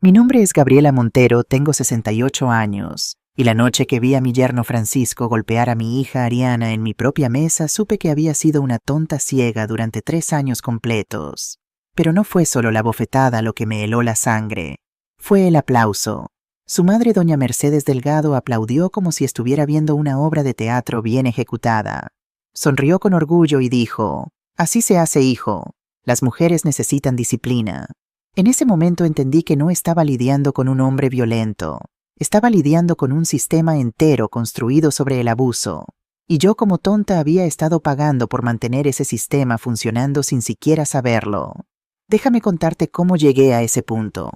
Mi nombre es Gabriela Montero, tengo 68 años, y la noche que vi a mi yerno Francisco golpear a mi hija Ariana en mi propia mesa, supe que había sido una tonta ciega durante 3 años completos. Pero no fue solo la bofetada lo que me heló la sangre, fue el aplauso. Su madre, doña Mercedes Delgado, aplaudió como si estuviera viendo una obra de teatro bien ejecutada. Sonrió con orgullo y dijo: «Así se hace, hijo. Las mujeres necesitan disciplina». En ese momento entendí que no estaba lidiando con un hombre violento. Estaba lidiando con un sistema entero construido sobre el abuso. Y yo, como tonta, había estado pagando por mantener ese sistema funcionando sin siquiera saberlo. Déjame contarte cómo llegué a ese punto.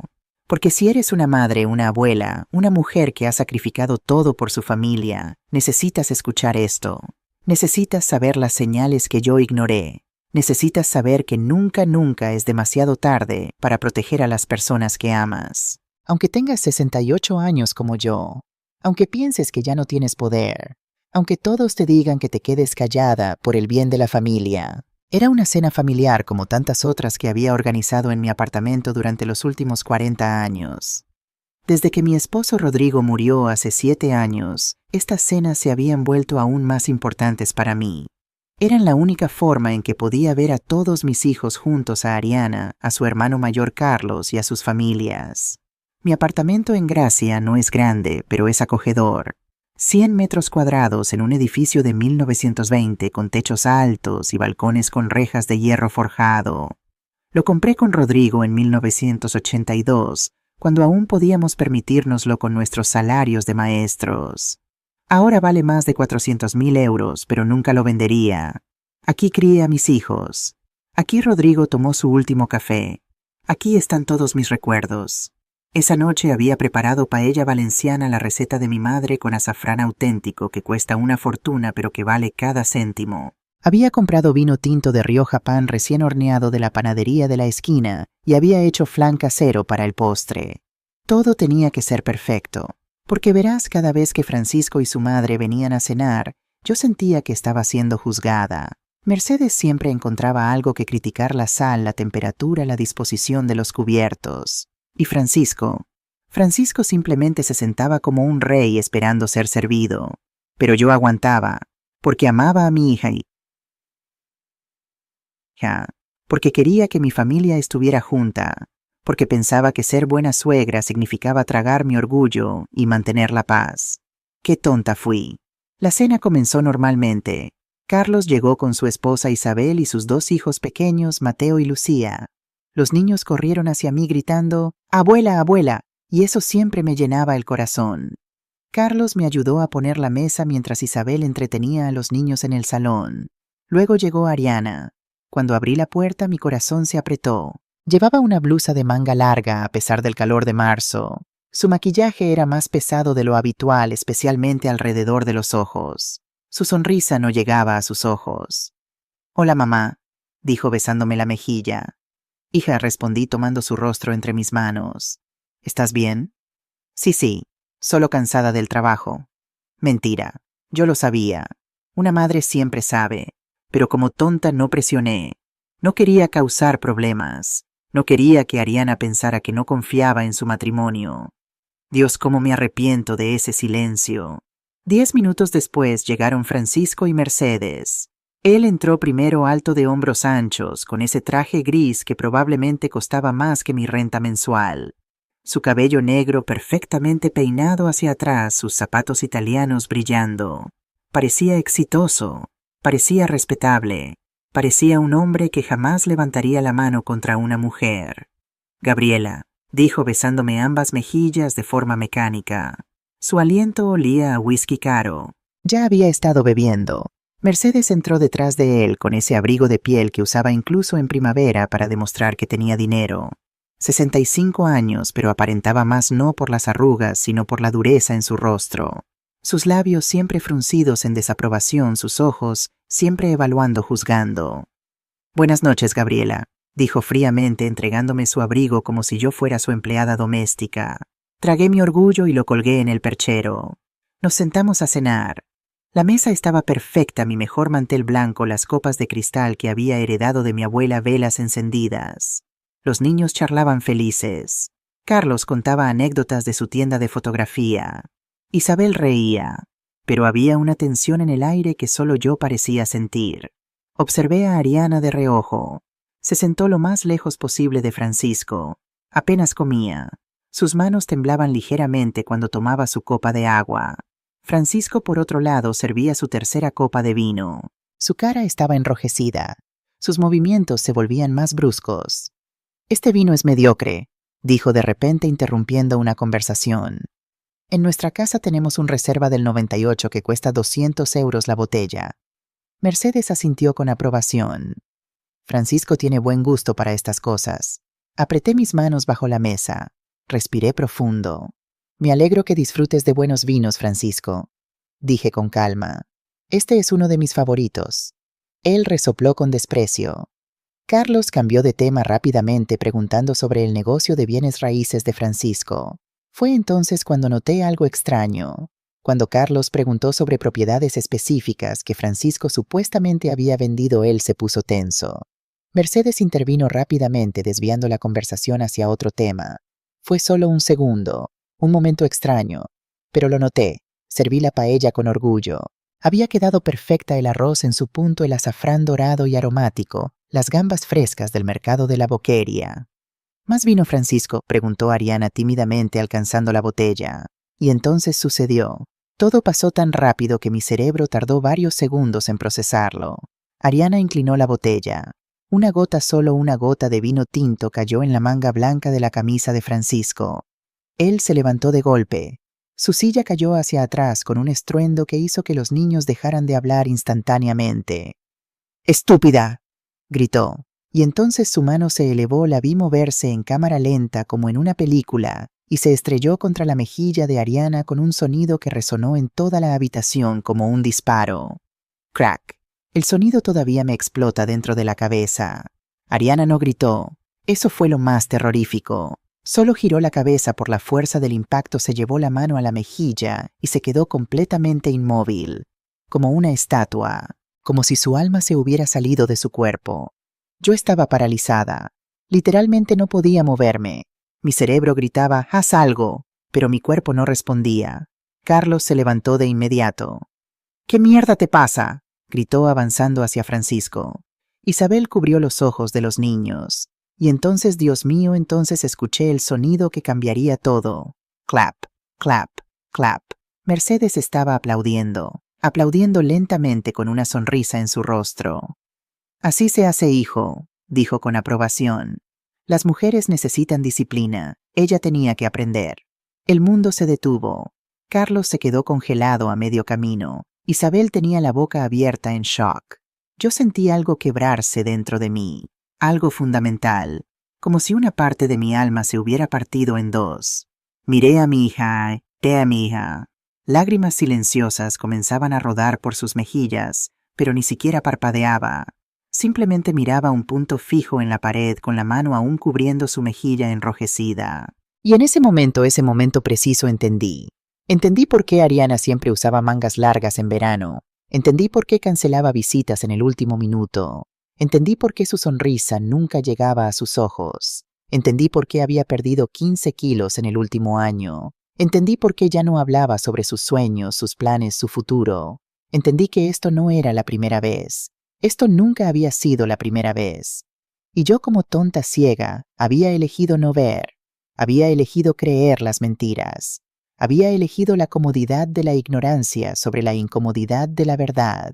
Porque si eres una madre, una abuela, una mujer que ha sacrificado todo por su familia, necesitas escuchar esto. Necesitas saber las señales que yo ignoré. Necesitas saber que nunca es demasiado tarde para proteger a las personas que amas. Aunque tengas 68 años como yo, aunque pienses que ya no tienes poder, aunque todos te digan que te quedes callada por el bien de la familia. Era una cena familiar como tantas otras que había organizado en mi apartamento durante los últimos 40 años. Desde que mi esposo Rodrigo murió hace 7 años, estas cenas se habían vuelto aún más importantes para mí. Eran la única forma en que podía ver a todos mis hijos juntos a Ariana, a su hermano mayor Carlos y a sus familias. Mi apartamento en Gracia no es grande, pero es acogedor. 100 metros cuadrados en un edificio de 1920 con techos altos y balcones con rejas de hierro forjado. Lo compré con Rodrigo en 1982, cuando aún podíamos permitírnoslo con nuestros salarios de maestros. Ahora vale más de 400.000 euros, pero nunca lo vendería. Aquí crié a mis hijos. Aquí Rodrigo tomó su último café. Aquí están todos mis recuerdos. Esa noche había preparado paella valenciana, la receta de mi madre, con azafrán auténtico que cuesta una fortuna pero que vale cada céntimo. Había comprado vino tinto de Rioja pan recién horneado de la panadería de la esquina y había hecho flan casero para el postre. Todo tenía que ser perfecto. Porque verás, cada vez que Francisco y su madre venían a cenar, yo sentía que estaba siendo juzgada. Mercedes siempre encontraba algo que criticar: la sal, la temperatura, la disposición de los cubiertos. Y Francisco simplemente se sentaba como un rey esperando ser servido. Pero yo aguantaba, porque amaba a mi hija porque quería que mi familia estuviera junta, porque pensaba que ser buena suegra significaba tragar mi orgullo y mantener la paz. ¡Qué tonta fui! La cena comenzó normalmente. Carlos llegó con su esposa Isabel y sus 2 hijos pequeños, Mateo y Lucía. Los niños corrieron hacia mí gritando: «¡Abuela, abuela!», y eso siempre me llenaba el corazón. Carlos me ayudó a poner la mesa mientras Isabel entretenía a los niños en el salón. Luego llegó Ariana. Cuando abrí la puerta, mi corazón se apretó. Llevaba una blusa de manga larga a pesar del calor de marzo. Su maquillaje era más pesado de lo habitual, especialmente alrededor de los ojos. Su sonrisa no llegaba a sus ojos. «Hola, mamá», dijo besándome la mejilla. «Hija», respondí tomando su rostro entre mis manos. «¿Estás bien?» Sí, solo cansada del trabajo». Mentira, yo lo sabía. Una madre siempre sabe, pero como tonta no presioné. No quería causar problemas. No quería que Ariana pensara que no confiaba en su matrimonio. Dios, cómo me arrepiento de ese silencio. 10 minutos después llegaron Francisco y Mercedes. Él entró primero, alto, de hombros anchos, con ese traje gris que probablemente costaba más que mi renta mensual. Su cabello negro perfectamente peinado hacia atrás, sus zapatos italianos brillando. Parecía exitoso, parecía respetable. Parecía un hombre que jamás levantaría la mano contra una mujer. «Gabriela», dijo besándome ambas mejillas de forma mecánica. Su aliento olía a whisky caro. Ya había estado bebiendo. Mercedes entró detrás de él con ese abrigo de piel que usaba incluso en primavera para demostrar que tenía dinero. 65 años, pero aparentaba más no por las arrugas, sino por la dureza en su rostro. Sus labios siempre fruncidos en desaprobación, sus ojos siempre evaluando, juzgando. «Buenas noches, Gabriela», dijo fríamente, entregándome su abrigo como si yo fuera su empleada doméstica. Tragué mi orgullo y lo colgué en el perchero. Nos sentamos a cenar. La mesa estaba perfecta, mi mejor mantel blanco, las copas de cristal que había heredado de mi abuela, velas encendidas. Los niños charlaban felices. Carlos contaba anécdotas de su tienda de fotografía. Isabel reía, pero había una tensión en el aire que solo yo parecía sentir. Observé a Ariana de reojo. Se sentó lo más lejos posible de Francisco. Apenas comía. Sus manos temblaban ligeramente cuando tomaba su copa de agua. Francisco, por otro lado, servía su tercera copa de vino. Su cara estaba enrojecida. Sus movimientos se volvían más bruscos. «Este vino es mediocre», dijo de repente interrumpiendo una conversación. «En nuestra casa tenemos un reserva del 98 que cuesta 200 euros la botella». Mercedes asintió con aprobación. Francisco tiene buen gusto para estas cosas. Apreté mis manos bajo la mesa. Respiré profundo. «Me alegro que disfrutes de buenos vinos, Francisco», dije con calma. «Este es uno de mis favoritos». Él resopló con desprecio. Carlos cambió de tema rápidamente preguntando sobre el negocio de bienes raíces de Francisco. Fue entonces cuando noté algo extraño. Cuando Carlos preguntó sobre propiedades específicas que Francisco supuestamente había vendido, él se puso tenso. Mercedes intervino rápidamente desviando la conversación hacia otro tema. Fue solo un segundo, un momento extraño, pero lo noté. Serví la paella con orgullo. Había quedado perfecta el arroz en su punto, el azafrán dorado y aromático, las gambas frescas del mercado de la Boqueria. «¿Más vino, Francisco?», preguntó Ariana tímidamente alcanzando la botella. Y entonces sucedió. Todo pasó tan rápido que mi cerebro tardó varios segundos en procesarlo. Ariana inclinó la botella. Solo una gota de vino tinto cayó en la manga blanca de la camisa de Francisco. Él se levantó de golpe. Su silla cayó hacia atrás con un estruendo que hizo que los niños dejaran de hablar instantáneamente. «¡Estúpida!», gritó. Y entonces su mano se elevó, la vi moverse en cámara lenta como en una película, y se estrelló contra la mejilla de Ariana con un sonido que resonó en toda la habitación como un disparo. Crack. El sonido todavía me explota dentro de la cabeza. Ariana no gritó. Eso fue lo más terrorífico. Solo giró la cabeza por la fuerza del impacto, se llevó la mano a la mejilla y se quedó completamente inmóvil, como una estatua, como si su alma se hubiera salido de su cuerpo. Yo estaba paralizada. Literalmente no podía moverme. Mi cerebro gritaba, «¡Haz algo!», pero mi cuerpo no respondía. Carlos se levantó de inmediato. «¿Qué mierda te pasa?», gritó avanzando hacia Francisco. Isabel cubrió los ojos de los niños. Y entonces, Dios mío, entonces escuché el sonido que cambiaría todo. Clap, clap, clap. Mercedes estaba aplaudiendo lentamente con una sonrisa en su rostro. «Así se hace, hijo», dijo con aprobación. «Las mujeres necesitan disciplina. Ella tenía que aprender». El mundo se detuvo. Carlos se quedó congelado a medio camino. Isabel tenía la boca abierta en shock. Yo sentí algo quebrarse dentro de mí. Algo fundamental, como si una parte de mi alma se hubiera partido en dos. Miré a mi hija. Lágrimas silenciosas comenzaban a rodar por sus mejillas, pero ni siquiera parpadeaba. Simplemente miraba un punto fijo en la pared con la mano aún cubriendo su mejilla enrojecida. Y en ese momento preciso entendí. Entendí por qué Ariana siempre usaba mangas largas en verano. Entendí por qué cancelaba visitas en el último minuto. Entendí por qué su sonrisa nunca llegaba a sus ojos. Entendí por qué había perdido 15 kilos en el último año. Entendí por qué ya no hablaba sobre sus sueños, sus planes, su futuro. Entendí que esto no era la primera vez. Esto nunca había sido la primera vez. Y yo, como tonta ciega, había elegido no ver. Había elegido creer las mentiras. Había elegido la comodidad de la ignorancia sobre la incomodidad de la verdad.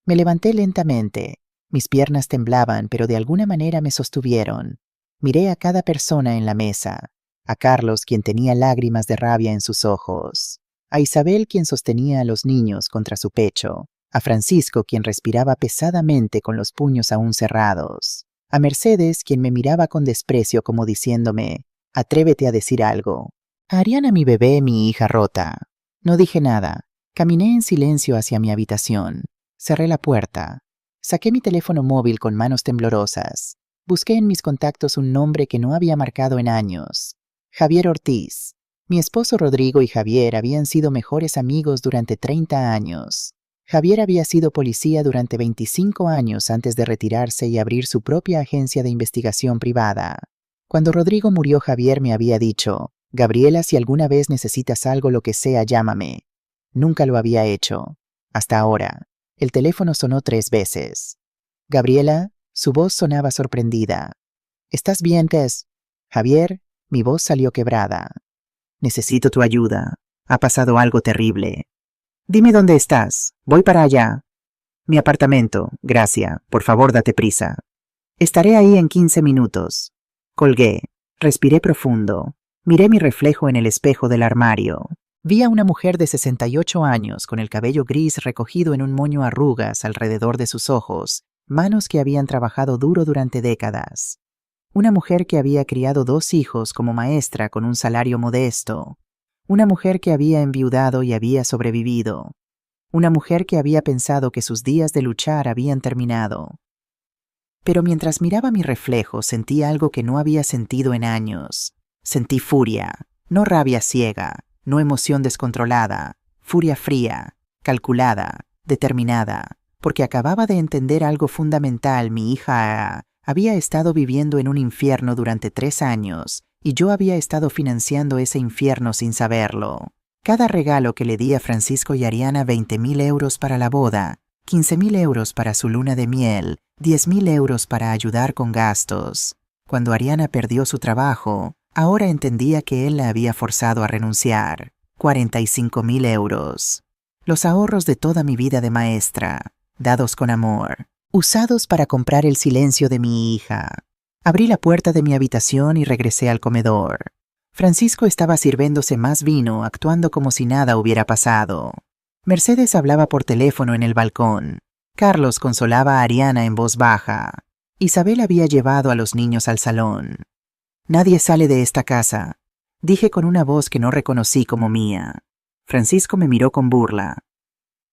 Me levanté lentamente. Mis piernas temblaban, pero de alguna manera me sostuvieron. Miré a cada persona en la mesa. A Carlos, quien tenía lágrimas de rabia en sus ojos. A Isabel, quien sostenía a los niños contra su pecho. A Francisco, quien respiraba pesadamente con los puños aún cerrados. A Mercedes, quien me miraba con desprecio como diciéndome, «Atrévete a decir algo». A Ariana, mi bebé, mi hija rota. No dije nada. Caminé en silencio hacia mi habitación. Cerré la puerta. Saqué mi teléfono móvil con manos temblorosas. Busqué en mis contactos un nombre que no había marcado en años. Javier Ortiz. Mi esposo Rodrigo y Javier habían sido mejores amigos durante 30 años. Javier había sido policía durante 25 años antes de retirarse y abrir su propia agencia de investigación privada. Cuando Rodrigo murió, Javier me había dicho: Gabriela, si alguna vez necesitas algo, lo que sea, llámame. Nunca lo había hecho. Hasta ahora. El teléfono sonó 3 veces. Gabriela, su voz sonaba sorprendida. ¿Estás bien, Tess? Javier, mi voz salió quebrada. Necesito tu ayuda. Ha pasado algo terrible. Dime dónde estás. Voy para allá. Mi apartamento, Gracia. Por favor, date prisa. Estaré ahí en 15 minutos. Colgué. Respiré profundo. Miré mi reflejo en el espejo del armario. Vi a una mujer de 68 años con el cabello gris recogido en un moño arrugas alrededor de sus ojos, manos que habían trabajado duro durante décadas. Una mujer que había criado 2 hijos como maestra con un salario modesto. Una mujer que había enviudado y había sobrevivido. Una mujer que había pensado que sus días de luchar habían terminado. Pero mientras miraba mi reflejo, sentí algo que no había sentido en años. Sentí furia, no rabia ciega, no emoción descontrolada, furia fría, calculada, determinada, porque acababa de entender algo fundamental. Mi hija había estado viviendo en un infierno durante 3 años, y yo había estado financiando ese infierno sin saberlo. Cada regalo que le di a Francisco y Ariana: 20.000 euros para la boda, 15.000 euros para su luna de miel, 10.000 euros para ayudar con gastos. Cuando Ariana perdió su trabajo, ahora entendía que él la había forzado a renunciar. 45.000 euros. Los ahorros de toda mi vida de maestra, dados con amor, usados para comprar el silencio de mi hija. Abrí la puerta de mi habitación y regresé al comedor. Francisco estaba sirviéndose más vino, actuando como si nada hubiera pasado. Mercedes hablaba por teléfono en el balcón. Carlos consolaba a Ariana en voz baja. Isabel había llevado a los niños al salón. Nadie sale de esta casa, dije con una voz que no reconocí como mía. Francisco me miró con burla.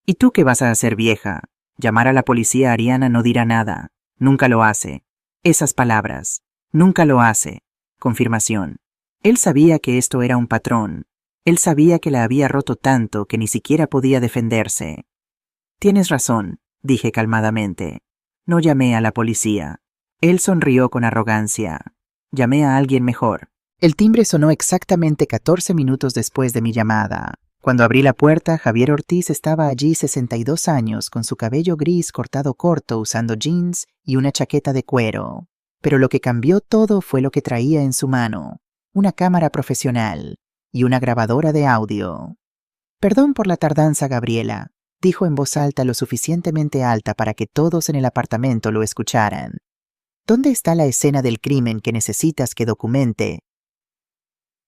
¿Y tú qué vas a hacer, vieja? Llamar a la policía. Ariana no dirá nada. Nunca lo hace. Esas palabras. Nunca lo hace. Confirmación. Él sabía que esto era un patrón. Él sabía que la había roto tanto que ni siquiera podía defenderse. Tienes razón, dije calmadamente. No llamé a la policía. Él sonrió con arrogancia. Llamé a alguien mejor. El timbre sonó exactamente 14 minutos después de mi llamada. Cuando abrí la puerta, Javier Ortiz estaba allí, 62 años, con su cabello gris cortado corto, usando jeans y una chaqueta de cuero. Pero lo que cambió todo fue lo que traía en su mano: una cámara profesional y una grabadora de audio. Perdón por la tardanza, Gabriela, dijo en voz alta, lo suficientemente alta para que todos en el apartamento lo escucharan. ¿Dónde está la escena del crimen que necesitas que documente?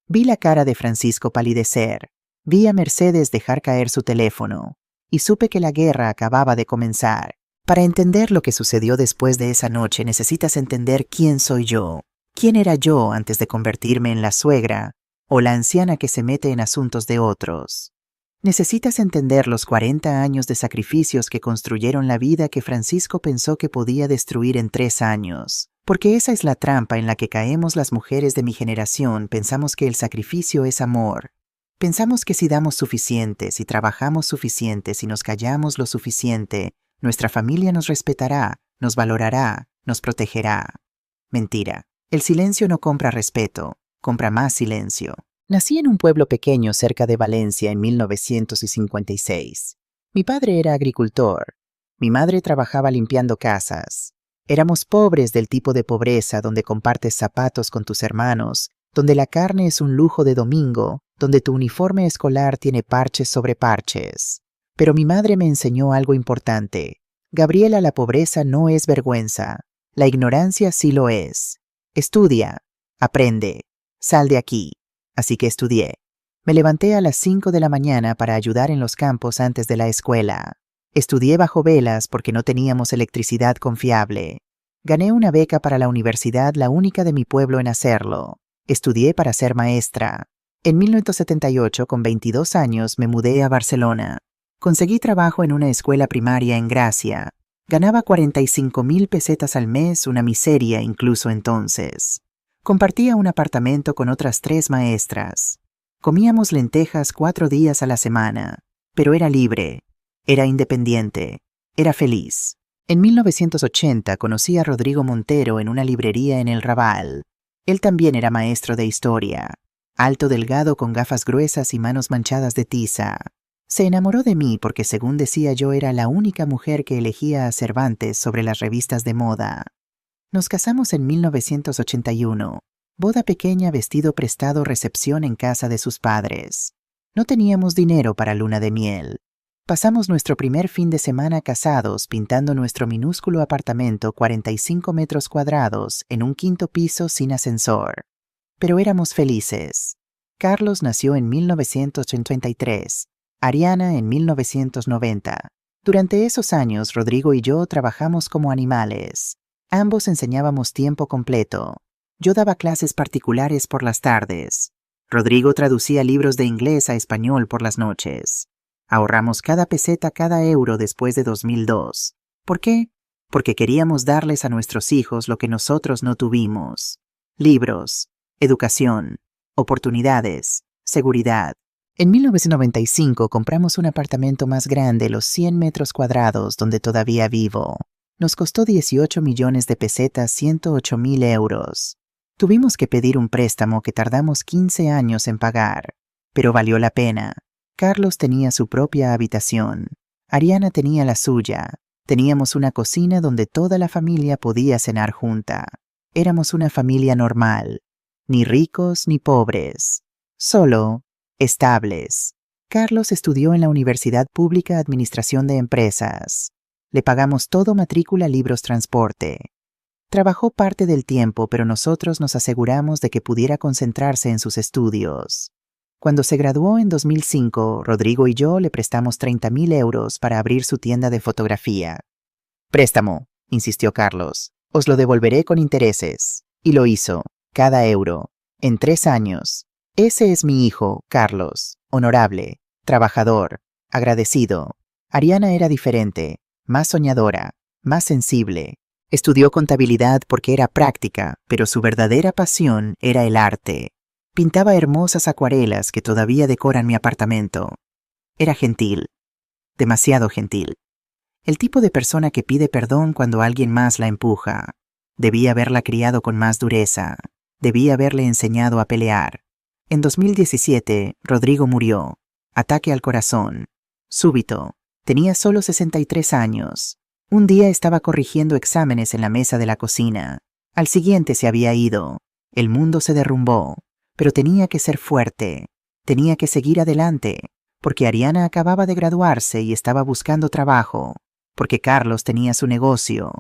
Vi la cara de Francisco palidecer. Vi a Mercedes dejar caer su teléfono. Y supe que la guerra acababa de comenzar. Para entender lo que sucedió después de esa noche, necesitas entender quién soy yo. ¿Quién era yo antes de convertirme en la suegra o la anciana que se mete en asuntos de otros? Necesitas entender los 40 años de sacrificios que construyeron la vida que Francisco pensó que podía destruir en 3 años. Porque esa es la trampa en la que caemos las mujeres de mi generación. Pensamos que el sacrificio es amor. Pensamos que si damos suficiente, si trabajamos suficiente, si nos callamos lo suficiente, nuestra familia nos respetará, nos valorará, nos protegerá. Mentira. El silencio no compra respeto, compra más silencio. Nací en un pueblo pequeño cerca de Valencia en 1956. Mi padre era agricultor. Mi madre trabajaba limpiando casas. Éramos pobres, del tipo de pobreza donde compartes zapatos con tus hermanos, donde la carne es un lujo de domingo, donde tu uniforme escolar tiene parches sobre parches. Pero mi madre me enseñó algo importante. Gabriela, la pobreza no es vergüenza. La ignorancia sí lo es. Estudia, aprende, sal de aquí. Así que estudié. Me levanté a las 5 de la mañana para ayudar en los campos antes de la escuela. Estudié bajo velas porque no teníamos electricidad confiable. Gané una beca para la universidad, la única de mi pueblo en hacerlo. Estudié para ser maestra. En 1978, con 22 años, me mudé a Barcelona. Conseguí trabajo en una escuela primaria en Gracia. Ganaba 45.000 pesetas al mes, una miseria incluso entonces. Compartía un apartamento con otras 3 maestras. Comíamos lentejas 4 días a la semana, pero era libre, era independiente, era feliz. En 1980 conocí a Rodrigo Montero en una librería en el Raval. Él también era maestro de historia, alto, delgado, con gafas gruesas y manos manchadas de tiza. Se enamoró de mí porque, según decía, yo era la única mujer que elegía a Cervantes sobre las revistas de moda. Nos casamos en 1981. Boda pequeña, vestido prestado, recepción en casa de sus padres. No teníamos dinero para luna de miel. Pasamos nuestro primer fin de semana casados pintando nuestro minúsculo apartamento 45 metros cuadrados en un quinto piso sin ascensor. Pero éramos felices. Carlos nació en 1983, Ariana en 1990. Durante esos años, Rodrigo y yo trabajamos como animales. Ambos enseñábamos tiempo completo. Yo daba clases particulares por las tardes. Rodrigo traducía libros de inglés a español por las noches. Ahorramos cada peseta, cada euro después de 2002. ¿Por qué? Porque queríamos darles a nuestros hijos lo que nosotros no tuvimos. Libros, educación, oportunidades, seguridad. En 1995 compramos un apartamento más grande, los 100 metros cuadrados, donde todavía vivo. Nos costó 18 millones de pesetas, 108,000 euros. Tuvimos que pedir un préstamo que tardamos 15 años en pagar, pero valió la pena. Carlos tenía su propia habitación. Ariana tenía la suya. Teníamos una cocina donde toda la familia podía cenar junta. Éramos una familia normal. Ni ricos ni pobres. Solo estables. Carlos estudió en la Universidad Pública Administración de Empresas. Le pagamos todo: matrícula, libros, transporte. Trabajó parte del tiempo, pero nosotros nos aseguramos de que pudiera concentrarse en sus estudios. Cuando se graduó en 2005, Rodrigo y yo le prestamos 30,000 euros para abrir su tienda de fotografía. «Préstamo», insistió Carlos. «Os lo devolveré con intereses». Y lo hizo, cada euro, en 3 años. Ese es mi hijo, Carlos, honorable, trabajador, agradecido. Ariana era diferente, más soñadora, más sensible. Estudió contabilidad porque era práctica, pero su verdadera pasión era el arte. Pintaba hermosas acuarelas que todavía decoran mi apartamento. Era gentil, demasiado gentil. El tipo de persona que pide perdón cuando alguien más la empuja. Debía haberla criado con más dureza. Debía haberle enseñado a pelear. En 2017, Rodrigo murió. Ataque al corazón. Súbito. Tenía solo 63 años. Un día estaba corrigiendo exámenes en la mesa de la cocina. Al siguiente se había ido. El mundo se derrumbó. Pero tenía que ser fuerte. Tenía que seguir adelante. Porque Ariana acababa de graduarse y estaba buscando trabajo. Porque Carlos tenía su negocio.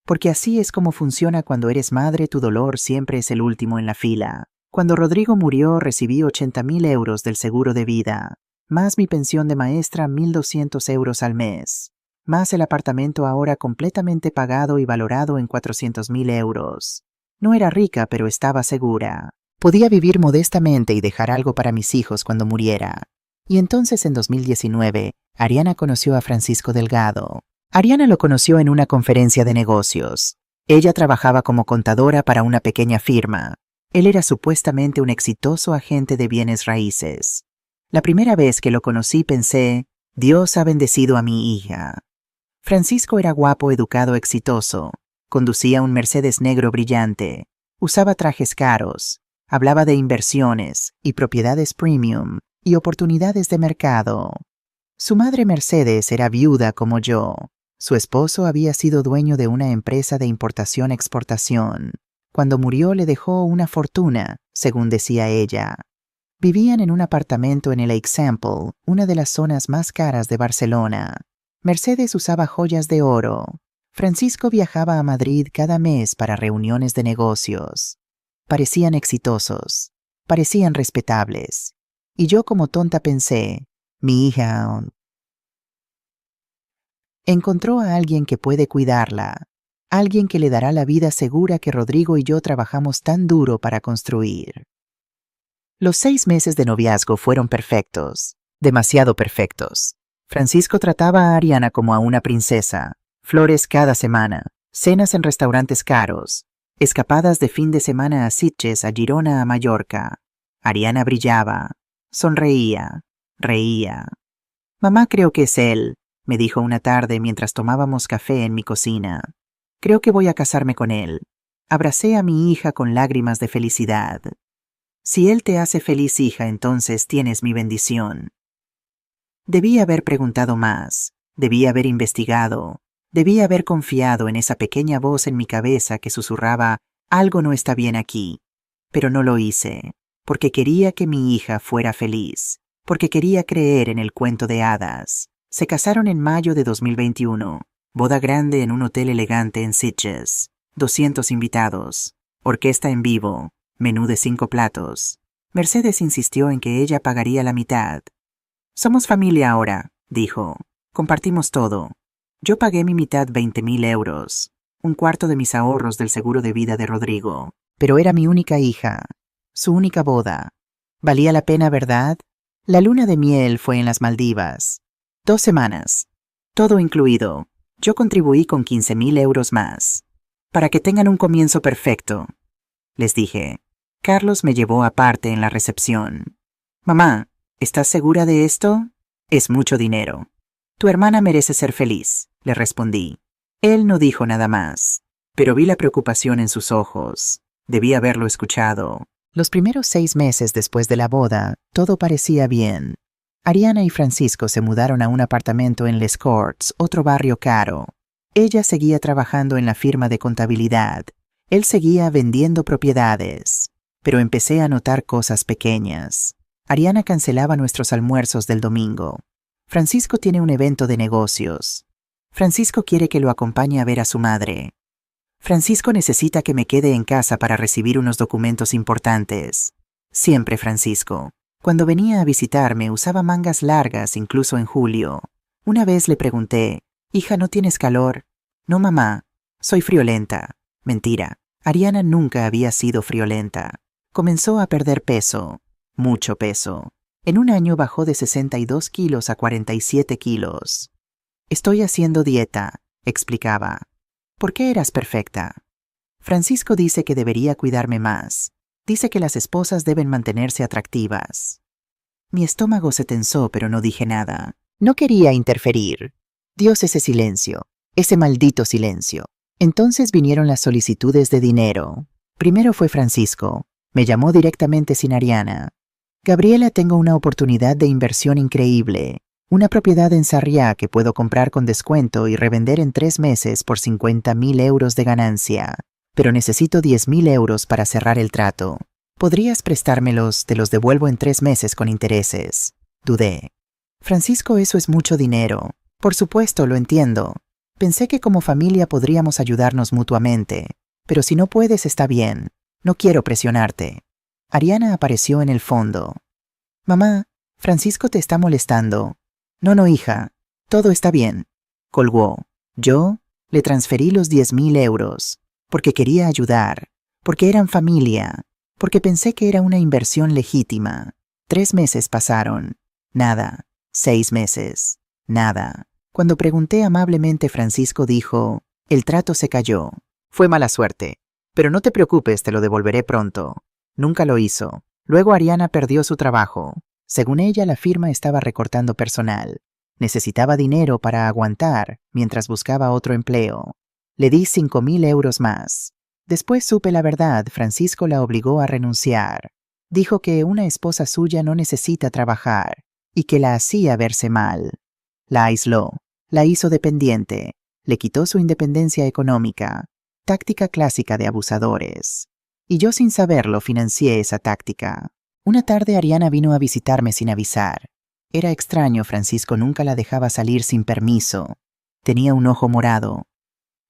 Porque así es como funciona cuando eres madre, tu dolor siempre es el último en la fila. Cuando Rodrigo murió, recibí 80,000 euros del seguro de vida. Más mi pensión de maestra, 1.200 euros al mes. Más el apartamento ahora completamente pagado y valorado en 400,000 euros. No era rica, pero estaba segura. Podía vivir modestamente y dejar algo para mis hijos cuando muriera. Y entonces, en 2019, Ariana conoció a Francisco Delgado. Ariana lo conoció en una conferencia de negocios. Ella trabajaba como contadora para una pequeña firma. Él era supuestamente un exitoso agente de bienes raíces. La primera vez que lo conocí pensé, Dios ha bendecido a mi hija. Francisco era guapo, educado, exitoso. Conducía un Mercedes negro brillante. Usaba trajes caros. Hablaba de inversiones y propiedades premium y oportunidades de mercado. Su madre Mercedes era viuda como yo. Su esposo había sido dueño de una empresa de importación-exportación. Cuando murió le dejó una fortuna, según decía ella. Vivían en un apartamento en el Eixample, una de las zonas más caras de Barcelona. Mercedes usaba joyas de oro. Francisco viajaba a Madrid cada mes para reuniones de negocios. Parecían exitosos, parecían respetables. Y yo como tonta pensé, mi hija encontró a alguien que puede cuidarla, alguien que le dará la vida segura que Rodrigo y yo trabajamos tan duro para construir. Los 6 meses de noviazgo fueron perfectos, demasiado perfectos. Francisco trataba a Ariana como a una princesa, flores cada semana, cenas en restaurantes caros, escapadas de fin de semana a Sitges, a Girona, a Mallorca. Ariana brillaba, sonreía, reía. «Mamá, creo que es él», me dijo una tarde mientras tomábamos café en mi cocina. «Creo que voy a casarme con él». Abracé a mi hija con lágrimas de felicidad. Si él te hace feliz, hija, entonces tienes mi bendición. Debí haber preguntado más, debí haber investigado, debí haber confiado en esa pequeña voz en mi cabeza que susurraba, algo no está bien aquí. Pero no lo hice, porque quería que mi hija fuera feliz, porque quería creer en el cuento de hadas. Se casaron en mayo de 2021, boda grande en un hotel elegante en Sitges, 200 invitados, orquesta en vivo, menú de 5 platos. Mercedes insistió en que ella pagaría la mitad. Somos familia ahora, dijo. Compartimos todo. Yo pagué mi mitad 20.000 euros, un cuarto de mis ahorros del seguro de vida de Rodrigo. Pero era mi única hija, su única boda. ¿Valía la pena, verdad? La luna de miel fue en las Maldivas. 2 semanas. Todo incluido. Yo contribuí con 15.000 euros más. Para que tengan un comienzo perfecto, les dije. Carlos me llevó aparte en la recepción. Mamá, ¿estás segura de esto? Es mucho dinero. Tu hermana merece ser feliz, le respondí. Él no dijo nada más, pero vi la preocupación en sus ojos. Debí haberlo escuchado. Los primeros 6 meses después de la boda, todo parecía bien. Ariana y Francisco se mudaron a un apartamento en Les Corts, otro barrio caro. Ella seguía trabajando en la firma de contabilidad. Él seguía vendiendo propiedades. Pero empecé a notar cosas pequeñas. Ariana cancelaba nuestros almuerzos del domingo. Francisco tiene un evento de negocios. Francisco quiere que lo acompañe a ver a su madre. Francisco necesita que me quede en casa para recibir unos documentos importantes. Siempre Francisco. Cuando venía a visitarme usaba mangas largas incluso en julio. Una vez le pregunté, «Hija, ¿no tienes calor?» «No, mamá. Soy friolenta». Mentira. Ariana nunca había sido friolenta. Comenzó a perder peso. Mucho peso. En un año bajó de 62 kilos a 47 kilos. Estoy haciendo dieta, explicaba. ¿Por qué eras perfecta? Francisco dice que debería cuidarme más. Dice que las esposas deben mantenerse atractivas. Mi estómago se tensó, pero no dije nada. No quería interferir. Dios, ese silencio. Ese maldito silencio. Entonces vinieron las solicitudes de dinero. Primero fue Francisco. Me llamó directamente sin Ariana. Gabriela, tengo una oportunidad de inversión increíble. Una propiedad en Sarriá que puedo comprar con descuento y revender en 3 meses por 50.000 euros de ganancia. Pero necesito 10.000 euros para cerrar el trato. ¿Podrías prestármelos? Te los devuelvo en 3 meses con intereses. Dudé. Francisco, eso es mucho dinero. Por supuesto, lo entiendo. Pensé que como familia podríamos ayudarnos mutuamente. Pero si no puedes, está bien. No quiero presionarte. Ariana apareció en el fondo. Mamá, Francisco te está molestando. No, hija. Todo está bien. Colgó. Yo le transferí los 10.000 euros. Porque quería ayudar. Porque eran familia. Porque pensé que era una inversión legítima. 3 meses pasaron. Nada. 6 meses. Nada. Cuando pregunté amablemente, Francisco dijo, el trato se cayó. Fue mala suerte. Pero no te preocupes, te lo devolveré pronto. Nunca lo hizo. Luego Ariana perdió su trabajo. Según ella, la firma estaba recortando personal. Necesitaba dinero para aguantar mientras buscaba otro empleo. Le di 5.000 euros más. Después supe la verdad. Francisco la obligó a renunciar. Dijo que una esposa suya no necesita trabajar y que la hacía verse mal. La aisló. La hizo dependiente. Le quitó su independencia económica. Táctica clásica de abusadores. Y yo sin saberlo financié esa táctica. Una tarde Ariana vino a visitarme sin avisar. Era extraño, Francisco nunca la dejaba salir sin permiso. Tenía un ojo morado.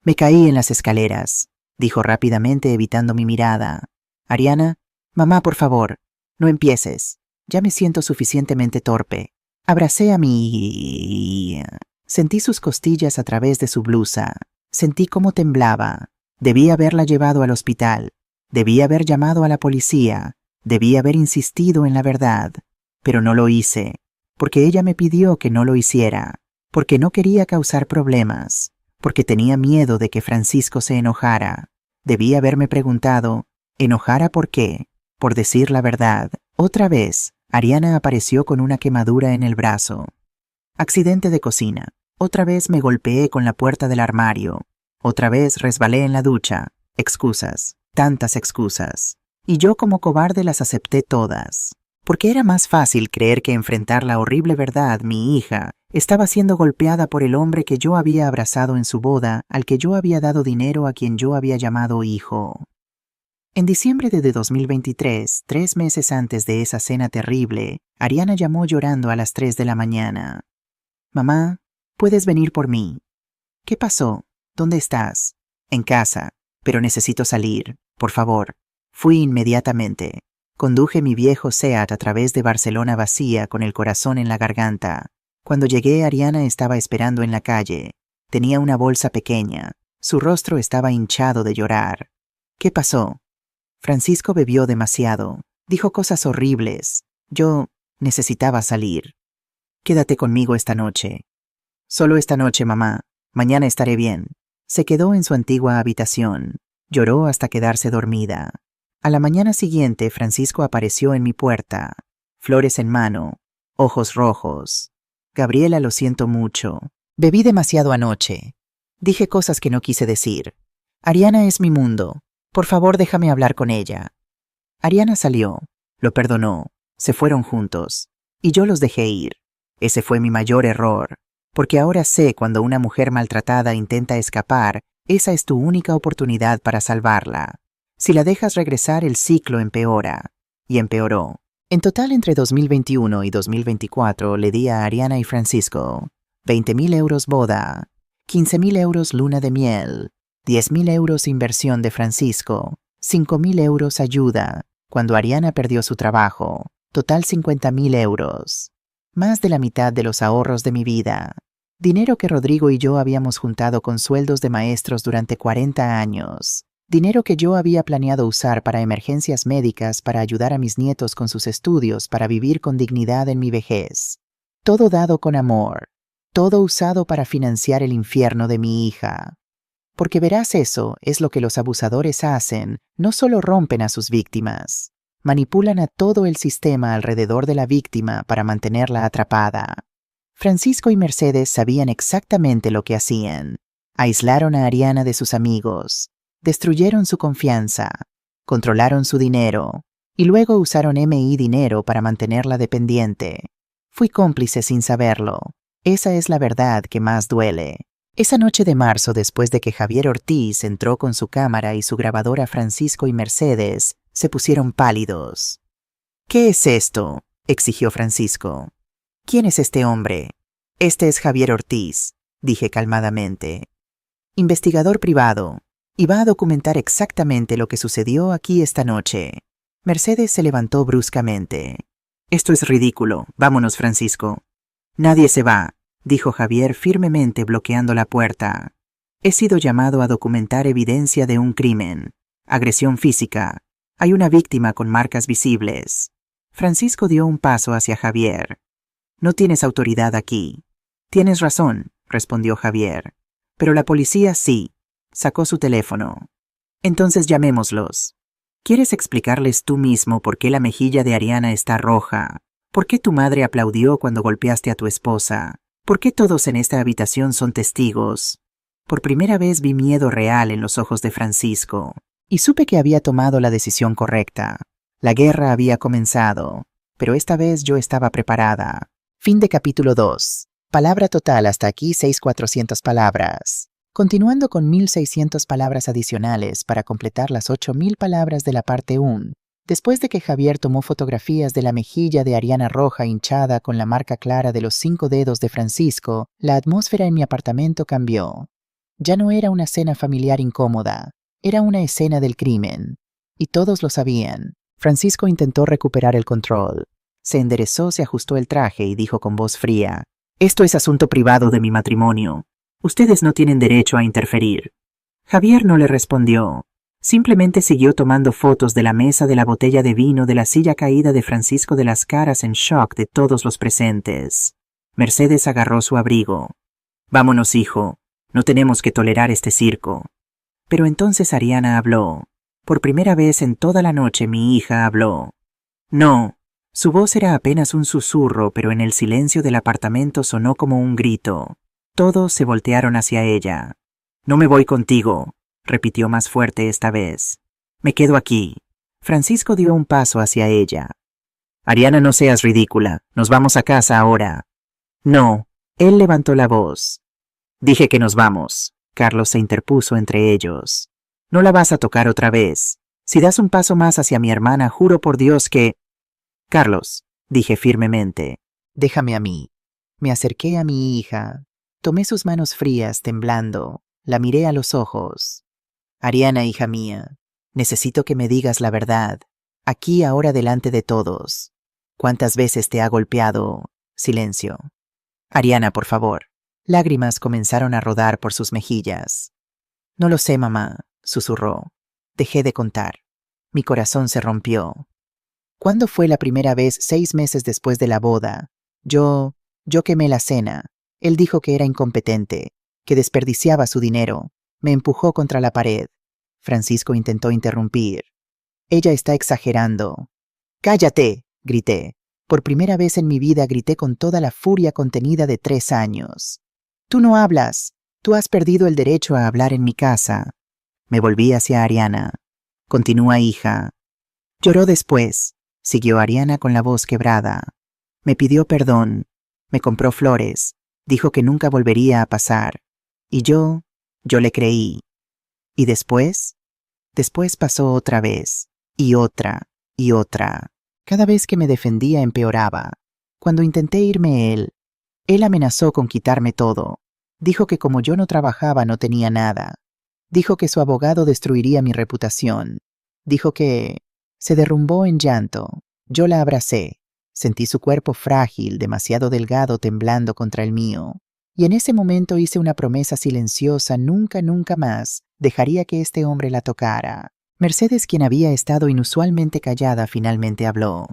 Me caí en las escaleras, dijo rápidamente evitando mi mirada. Ariana, mamá, por favor, no empieces. Ya me siento suficientemente torpe. Abracé a mi... Sentí sus costillas a través de su blusa. Sentí cómo temblaba. Debí haberla llevado al hospital. Debí haber llamado a la policía. Debí haber insistido en la verdad. Pero no lo hice, porque ella me pidió que no lo hiciera, porque no quería causar problemas, porque tenía miedo de que Francisco se enojara. Debí haberme preguntado, ¿enojara por qué? Por decir la verdad. Otra vez, Ariana apareció con una quemadura en el brazo. Accidente de cocina. Otra vez me golpeé con la puerta del armario. Otra vez resbalé en la ducha. Excusas, tantas excusas. Y yo como cobarde las acepté todas. Porque era más fácil creer que enfrentar la horrible verdad, mi hija estaba siendo golpeada por el hombre que yo había abrazado en su boda, al que yo había dado dinero, a quien yo había llamado hijo. En diciembre de 2023, 3 meses antes de esa cena terrible, Ariana llamó llorando a las 3 de la mañana. Mamá, ¿puedes venir por mí? ¿Qué pasó? ¿Dónde estás? En casa, pero necesito salir, por favor. Fui inmediatamente. Conduje mi viejo Seat a través de Barcelona vacía con el corazón en la garganta. Cuando llegué, Ariana estaba esperando en la calle. Tenía una bolsa pequeña. Su rostro estaba hinchado de llorar. ¿Qué pasó? Francisco bebió demasiado. Dijo cosas horribles. Yo necesitaba salir. Quédate conmigo esta noche. Solo esta noche, mamá. Mañana estaré bien. Se quedó en su antigua habitación. Lloró hasta quedarse dormida. A la mañana siguiente, Francisco apareció en mi puerta. Flores en mano. Ojos rojos. Gabriela, lo siento mucho. Bebí demasiado anoche. Dije cosas que no quise decir. Ariana es mi mundo. Por favor, déjame hablar con ella. Ariana salió. Lo perdonó. Se fueron juntos. Y yo los dejé ir. Ese fue mi mayor error. Porque ahora sé cuando una mujer maltratada intenta escapar, esa es tu única oportunidad para salvarla. Si la dejas regresar, el ciclo empeora. Y empeoró. En total, entre 2021 y 2024, le di a Ariana y Francisco 20.000 euros boda, 15.000 euros luna de miel, 10.000 euros inversión de Francisco, 5.000 euros ayuda, cuando Ariana perdió su trabajo, total 50.000 euros. Más de la mitad de los ahorros de mi vida. Dinero que Rodrigo y yo habíamos juntado con sueldos de maestros durante 40 años. Dinero que yo había planeado usar para emergencias médicas, para ayudar a mis nietos con sus estudios, para vivir con dignidad en mi vejez. Todo dado con amor. Todo usado para financiar el infierno de mi hija. Porque verás, eso es lo que los abusadores hacen. No solo rompen a sus víctimas. Manipulan a todo el sistema alrededor de la víctima para mantenerla atrapada. Francisco y Mercedes sabían exactamente lo que hacían. Aislaron a Ariana de sus amigos. Destruyeron su confianza, controlaron su dinero y luego usaron MI dinero para mantenerla dependiente. Fui cómplice sin saberlo. Esa es la verdad que más duele. Esa noche de marzo, después de que Javier Ortiz entró con su cámara y su grabadora, Francisco y Mercedes se pusieron pálidos. ¿Qué es esto?, exigió Francisco. ¿Quién es este hombre? Este es Javier Ortiz, dije calmadamente. Investigador privado. Y va a documentar exactamente lo que sucedió aquí esta noche. Mercedes se levantó bruscamente. Esto es ridículo. Vámonos, Francisco. Nadie se va, dijo Javier firmemente, bloqueando la puerta. He sido llamado a documentar evidencia de un crimen. Agresión física. Hay una víctima con marcas visibles. Francisco dio un paso hacia Javier. No tienes autoridad aquí. Tienes razón, respondió Javier. Pero la policía sí. Sacó su teléfono. Entonces llamémoslos. ¿Quieres explicarles tú mismo por qué la mejilla de Ariana está roja? ¿Por qué tu madre aplaudió cuando golpeaste a tu esposa? ¿Por qué todos en esta habitación son testigos? Por primera vez vi miedo real en los ojos de Francisco. Y supe que había tomado la decisión correcta. La guerra había comenzado, pero esta vez yo estaba preparada. Fin de capítulo 2. Palabra total hasta aquí 6.400 palabras. Continuando con 1.600 palabras adicionales para completar las 8.000 palabras de la parte 1. Después de que Javier tomó fotografías de la mejilla de Ariana roja hinchada con la marca clara de los 5 dedos de Francisco, la atmósfera en mi apartamento cambió. Ya no era una cena familiar incómoda, era una escena del crimen. Y todos lo sabían. Francisco intentó recuperar el control. Se enderezó, se ajustó el traje y dijo con voz fría: «Esto es asunto privado de mi matrimonio. Ustedes no tienen derecho a interferir». Javier no le respondió. Simplemente siguió tomando fotos de la mesa, de la botella de vino, de la silla caída de Francisco, de las caras en shock de todos los presentes. Mercedes agarró su abrigo. «Vámonos, hijo. No tenemos que tolerar este circo». Pero entonces Ariana habló. Por primera vez en toda la noche mi hija habló. No. Su voz era apenas un susurro, pero en el silencio del apartamento sonó como un grito. Todos se voltearon hacia ella. «No me voy contigo. repitió más fuerte esta vez. Me quedo aquí. Francisco dio un paso hacia ella. Ariana, no seas ridícula. Nos vamos a casa ahora. No. Él levantó la voz. Dije que nos vamos. Carlos se interpuso entre ellos. No la vas a tocar otra vez. Si das un paso más hacia mi hermana, juro por Dios que... Carlos, dije firmemente. Déjame a mí. Me acerqué a mi hija. Tomé sus manos frías, temblando. La miré a los ojos. Ariana, hija mía, necesito que me digas la verdad. Aquí, ahora, delante de todos. ¿Cuántas veces te ha golpeado? Silencio. Ariana, por favor. Lágrimas comenzaron a rodar por sus mejillas. No lo sé, mamá, susurró. Dejé de contar. Mi corazón se rompió. ¿Cuándo fue la primera vez 6 meses después de la boda? Yo quemé la cena. Él dijo que era incompetente, que desperdiciaba su dinero. Me empujó contra la pared. Francisco intentó interrumpir. Ella está exagerando. ¡Cállate!, grité. Por primera vez en mi vida grité con toda la furia contenida de 3 años. Tú no hablas. Tú has perdido el derecho a hablar en mi casa. Me volví hacia Ariana. Continúa, hija. Lloró después. Siguió Ariana con la voz quebrada. Me pidió perdón. Me compró flores. Dijo que nunca volvería a pasar. Y yo le creí. ¿Y después? Después pasó otra vez. Y otra. Y otra. Cada vez que me defendía empeoraba. Cuando intenté irme él amenazó con quitarme todo. Dijo que como yo no trabajaba no tenía nada. Dijo que su abogado destruiría mi reputación. Dijo que... Se derrumbó en llanto. Yo la abracé. Sentí su cuerpo frágil, demasiado delgado, temblando contra el mío. Y en ese momento hice una promesa silenciosa: nunca, nunca más dejaría que este hombre la tocara. Mercedes, quien había estado inusualmente callada, finalmente habló.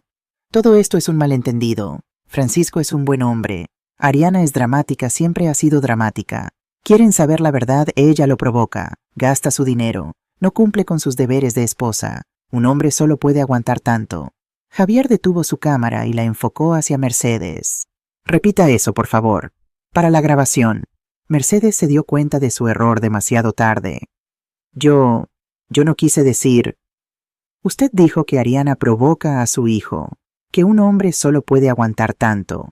Todo esto es un malentendido. Francisco es un buen hombre. Ariana es dramática, siempre ha sido dramática. Quieren saber la verdad, ella lo provoca. Gasta su dinero. No cumple con sus deberes de esposa. Un hombre solo puede aguantar tanto. Javier detuvo su cámara y la enfocó hacia Mercedes. Repita eso, por favor. Para la grabación. Mercedes se dio cuenta de su error demasiado tarde. Yo no quise decir... Usted dijo que Ariana provoca a su hijo, que un hombre solo puede aguantar tanto.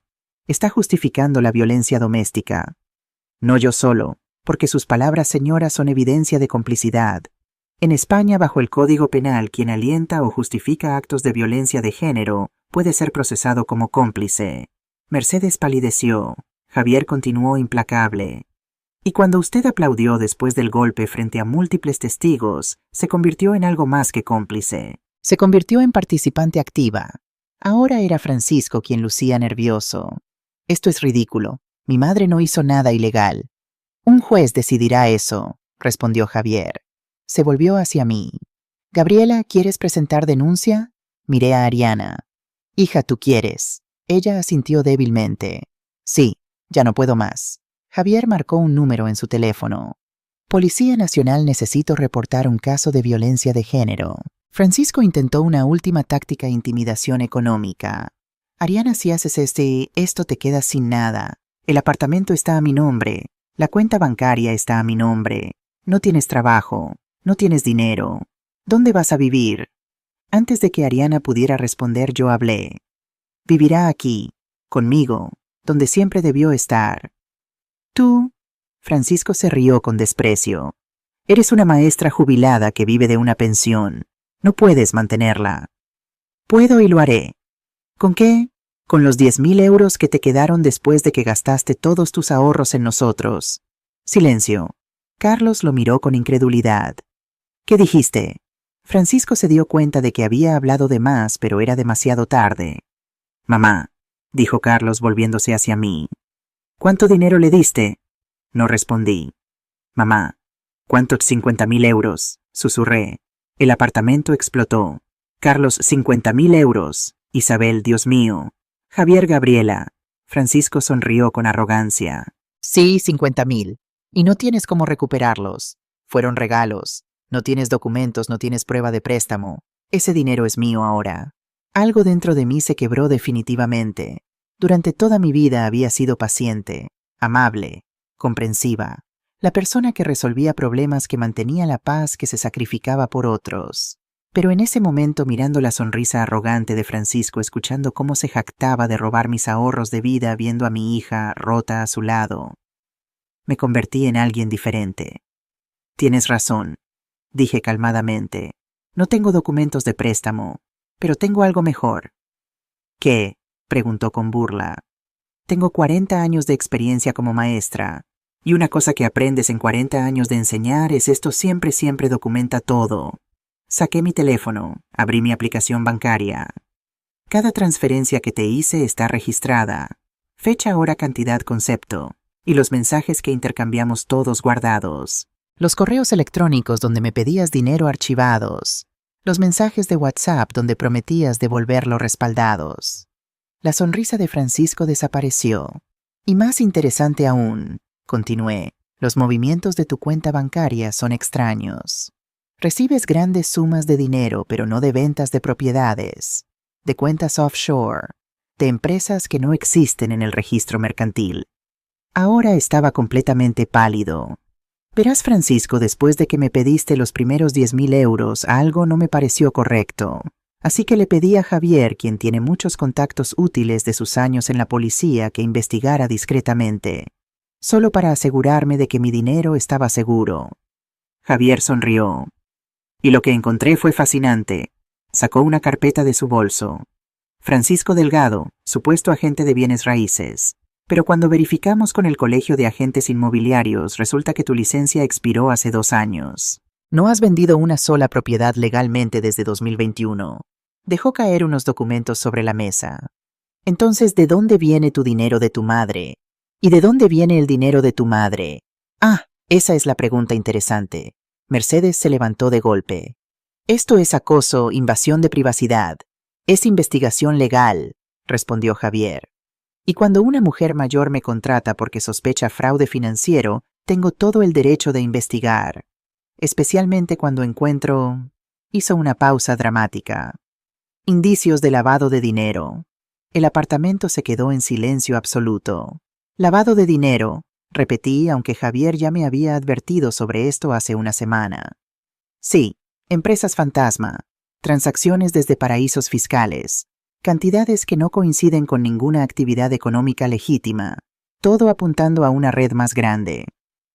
Está justificando la violencia doméstica. No yo solo, porque sus palabras, señora, son evidencia de complicidad. En España, bajo el Código Penal, quien alienta o justifica actos de violencia de género puede ser procesado como cómplice. Mercedes palideció. Javier continuó implacable. Y cuando usted aplaudió después del golpe frente a múltiples testigos, se convirtió en algo más que cómplice. Se convirtió en participante activa. Ahora era Francisco quien lucía nervioso. Esto es ridículo. Mi madre no hizo nada ilegal. Un juez decidirá eso, respondió Javier. Se volvió hacia mí. Gabriela, ¿quieres presentar denuncia? Miré a Ariana. Hija, ¿tú quieres? Ella asintió débilmente. Sí, ya no puedo más. Javier marcó un número en su teléfono. Policía Nacional, necesito reportar un caso de violencia de género. Francisco intentó una última táctica de intimidación económica. Ariana, si haces esto te quedas sin nada. El apartamento está a mi nombre. La cuenta bancaria está a mi nombre. No tienes trabajo. No tienes dinero. ¿Dónde vas a vivir? Antes de que Ariana pudiera responder, yo hablé. Vivirá aquí, conmigo, donde siempre debió estar. Tú, Francisco se rió con desprecio. Eres una maestra jubilada que vive de una pensión. No puedes mantenerla. Puedo y lo haré. ¿Con qué? Con los 10.000 euros que te quedaron después de que gastaste todos tus ahorros en nosotros. Silencio. Carlos lo miró con incredulidad. ¿Qué dijiste? Francisco se dio cuenta de que había hablado de más, pero era demasiado tarde. Mamá, dijo Carlos volviéndose hacia mí. ¿Cuánto dinero le diste? No respondí. Mamá, ¿cuántos 50.000 euros? Susurré. El apartamento explotó. Carlos, 50.000 euros. Isabel, Dios mío. Javier, Gabriela. Francisco sonrió con arrogancia. Sí, 50.000. Y no tienes cómo recuperarlos. Fueron regalos. No tienes documentos, no tienes prueba de préstamo. Ese dinero es mío ahora. Algo dentro de mí se quebró definitivamente. Durante toda mi vida había sido paciente, amable, comprensiva. la persona que resolvía problemas, que mantenía la paz, que se sacrificaba por otros. Pero en ese momento, mirando la sonrisa arrogante de Francisco, escuchando cómo se jactaba de robar mis ahorros de vida, viendo a mi hija rota a su lado, me convertí en alguien diferente. Tienes razón, dije calmadamente. No tengo documentos de préstamo, pero tengo algo mejor. ¿Qué?, preguntó con burla. Tengo 40 años de experiencia como maestra, y una cosa que aprendes en 40 años de enseñar es esto: siempre documenta todo. Saqué mi teléfono, abrí mi aplicación bancaria. Cada transferencia que te hice está registrada, fecha, hora, cantidad, concepto, y los mensajes que intercambiamos todos guardados. Los correos electrónicos donde me pedías dinero archivados. Los mensajes de WhatsApp donde prometías devolverlos respaldados. La sonrisa de Francisco desapareció. Y más interesante aún, continué, los movimientos de tu cuenta bancaria son extraños. Recibes grandes sumas de dinero, pero no de ventas de propiedades, de cuentas offshore, de empresas que no existen en el registro mercantil. Ahora estaba completamente pálido. Verás, Francisco, después de que me pediste los primeros 10,000 euros, algo no me pareció correcto. Así que le pedí a Javier, quien tiene muchos contactos útiles de sus años en la policía, que investigara discretamente, solo para asegurarme de que mi dinero estaba seguro. Javier sonrió. Y lo que encontré fue fascinante. Sacó una carpeta de su bolso. Francisco Delgado, supuesto agente de bienes raíces. Pero cuando verificamos con el Colegio de Agentes Inmobiliarios, resulta que tu licencia expiró hace 2 años. No has vendido una sola propiedad legalmente desde 2021. Dejó caer unos documentos sobre la mesa. Entonces, ¿de dónde viene tu dinero de tu madre? ¿Y de dónde viene el dinero de tu madre? Ah, esa es la pregunta interesante. Mercedes se levantó de golpe. Esto es acoso, invasión de privacidad. Es investigación legal, respondió Javier. Y cuando una mujer mayor me contrata porque sospecha fraude financiero, tengo todo el derecho de investigar. Especialmente cuando encuentro... Hizo una pausa dramática. Indicios de lavado de dinero. El apartamento se quedó en silencio absoluto. Lavado de dinero, repetí, aunque Javier ya me había advertido sobre esto hace una semana. Sí, empresas fantasma, transacciones desde paraísos fiscales, cantidades que no coinciden con ninguna actividad económica legítima, todo apuntando a una red más grande.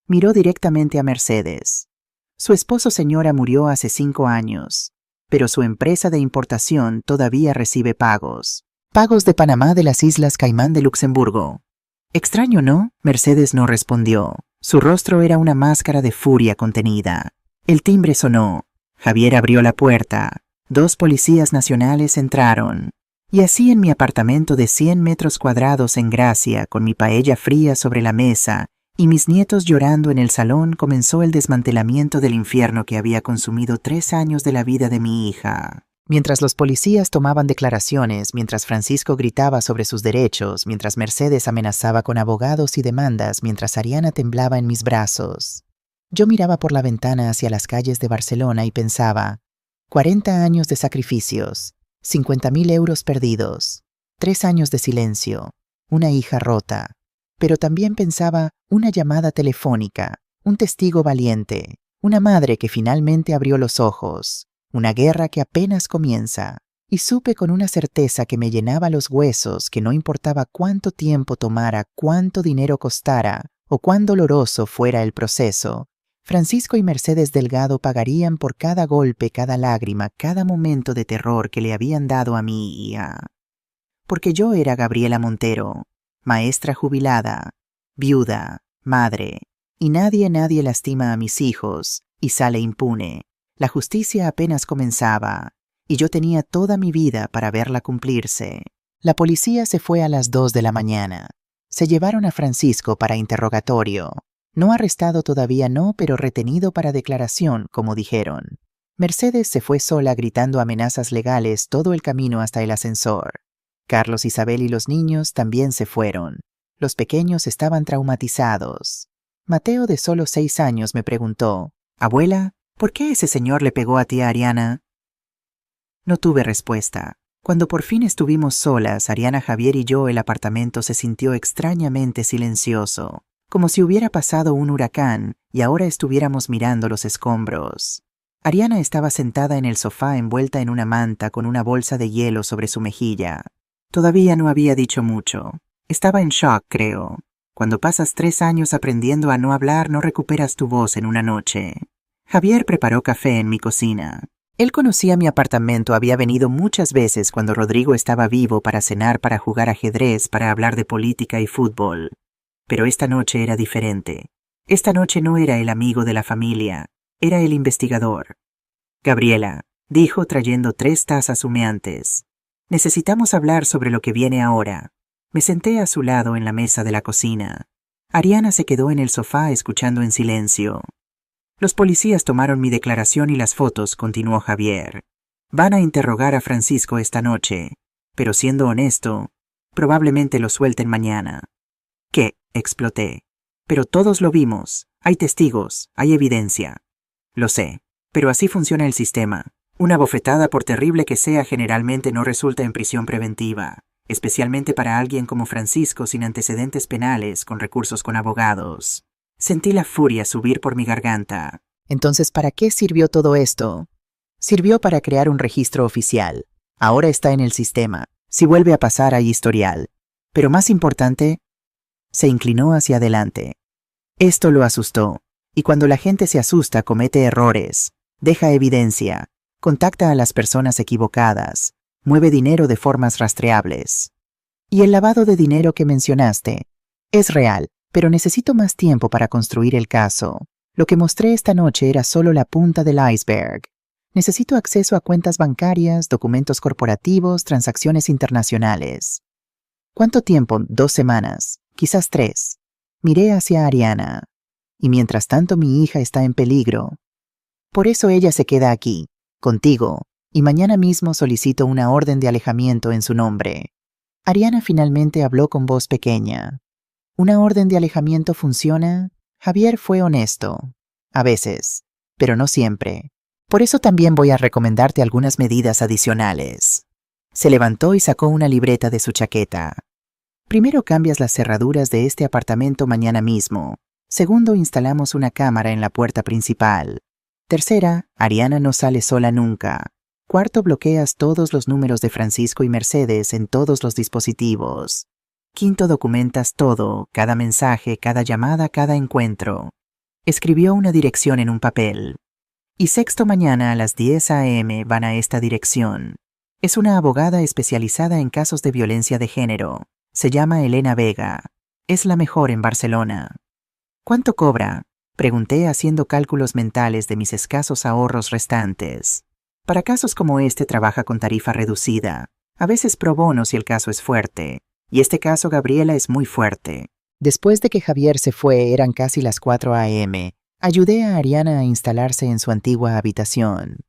Miró directamente a Mercedes. Su esposo señora murió hace 5 años, pero su empresa de importación todavía recibe pagos. Pagos de Panamá, de las Islas Caimán, de Luxemburgo. Extraño, ¿no? Mercedes no respondió. Su rostro era una máscara de furia contenida. El timbre sonó. Javier abrió la puerta. 2 policías nacionales entraron. Y así, en mi apartamento de 100 metros cuadrados en Gracia, con mi paella fría sobre la mesa y mis nietos llorando en el salón, comenzó el desmantelamiento del infierno que había consumido 3 años de la vida de mi hija. Mientras los policías tomaban declaraciones, mientras Francisco gritaba sobre sus derechos, mientras Mercedes amenazaba con abogados y demandas, mientras Ariana temblaba en mis brazos, yo miraba por la ventana hacia las calles de Barcelona y pensaba: 40 años de sacrificios, 50,000 euros perdidos, 3 años de silencio, una hija rota. Pero también pensaba: una llamada telefónica, un testigo valiente, una madre que finalmente abrió los ojos, una guerra que apenas comienza. Y supe con una certeza que me llenaba los huesos que no importaba cuánto tiempo tomara, cuánto dinero costara o cuán doloroso fuera el proceso, Francisco y Mercedes Delgado pagarían por cada golpe, cada lágrima, cada momento de terror que le habían dado a mi hija. Porque yo era Gabriela Montero, maestra jubilada, viuda, madre, y nadie lastima a mis hijos y sale impune. La justicia apenas comenzaba, y yo tenía toda mi vida para verla cumplirse. La policía se fue a las 2 de la mañana. Se llevaron a Francisco para interrogatorio. No arrestado todavía, no, pero retenido para declaración, como dijeron. Mercedes se fue sola gritando amenazas legales todo el camino hasta el ascensor. Carlos, Isabel y los niños también se fueron. Los pequeños estaban traumatizados. Mateo, de solo 6 años, me preguntó: «Abuela, ¿por qué ese señor le pegó a tía Ariana?» No tuve respuesta. Cuando por fin estuvimos solas, Ariana, Javier y yo, el apartamento se sintió extrañamente silencioso. como si hubiera pasado un huracán y ahora estuviéramos mirando los escombros. Ariana estaba sentada en el sofá envuelta en una manta con una bolsa de hielo sobre su mejilla. Todavía no había dicho mucho. Estaba en shock, creo. Cuando pasas 3 años aprendiendo a no hablar, no recuperas tu voz en una noche. Javier preparó café en mi cocina. Él conocía mi apartamento, había venido muchas veces cuando Rodrigo estaba vivo para cenar, para jugar ajedrez, para hablar de política y fútbol. Pero esta noche era diferente. Esta noche no era el amigo de la familia, era el investigador. Gabriela, dijo trayendo 3 tazas humeantes. Necesitamos hablar sobre lo que viene ahora. Me senté a su lado en la mesa de la cocina. Ariana se quedó en el sofá escuchando en silencio. Los policías tomaron mi declaración y las fotos, continuó Javier. Van a interrogar a Francisco esta noche, pero siendo honesto, probablemente lo suelten mañana. ¿Qué? Exploté. Pero todos lo vimos. Hay testigos, hay evidencia. Lo sé, pero así funciona el sistema. Una bofetada, por terrible que sea, generalmente no resulta en prisión preventiva, especialmente para alguien como Francisco sin antecedentes penales, con recursos con abogados. Sentí la furia subir por mi garganta. Entonces, ¿para qué sirvió todo esto? Sirvió para crear un registro oficial. Ahora está en el sistema. Si vuelve a pasar, hay historial. Pero más importante, se inclinó hacia adelante. Esto lo asustó. Y cuando la gente se asusta, comete errores, deja evidencia, contacta a las personas equivocadas, mueve dinero de formas rastreables. Y el lavado de dinero que mencionaste es real, pero necesito más tiempo para construir el caso. Lo que mostré esta noche era solo la punta del iceberg. Necesito acceso a cuentas bancarias, documentos corporativos, transacciones internacionales. ¿Cuánto tiempo? 2 semanas, quizás 3. Miré hacia Ariana. Y mientras tanto mi hija está en peligro. Por eso ella se queda aquí, contigo, y mañana mismo solicito una orden de alejamiento en su nombre. Ariana finalmente habló con voz pequeña. ¿Una orden de alejamiento funciona? Javier fue honesto. A veces, pero no siempre. Por eso también voy a recomendarte algunas medidas adicionales. Se levantó y sacó una libreta de su chaqueta. Primero, cambias las cerraduras de este apartamento mañana mismo. Segundo, instalamos una cámara en la puerta principal. Tercera, Ariana no sale sola nunca. Cuarto, bloqueas todos los números de Francisco y Mercedes en todos los dispositivos. Quinto, documentas todo, cada mensaje, cada llamada, cada encuentro. Escribió una dirección en un papel. Y sexto, mañana a las 10 a.m. van a esta dirección. Es una abogada especializada en casos de violencia de género. Se llama Elena Vega. Es la mejor en Barcelona. ¿Cuánto cobra? Pregunté haciendo cálculos mentales de mis escasos ahorros restantes. Para casos como este trabaja con tarifa reducida, a veces pro bono si el caso es fuerte, y este caso, Gabriela, es muy fuerte. Después de que Javier se fue, eran casi las 4 a.m., ayudé a Ariana a instalarse en su antigua habitación.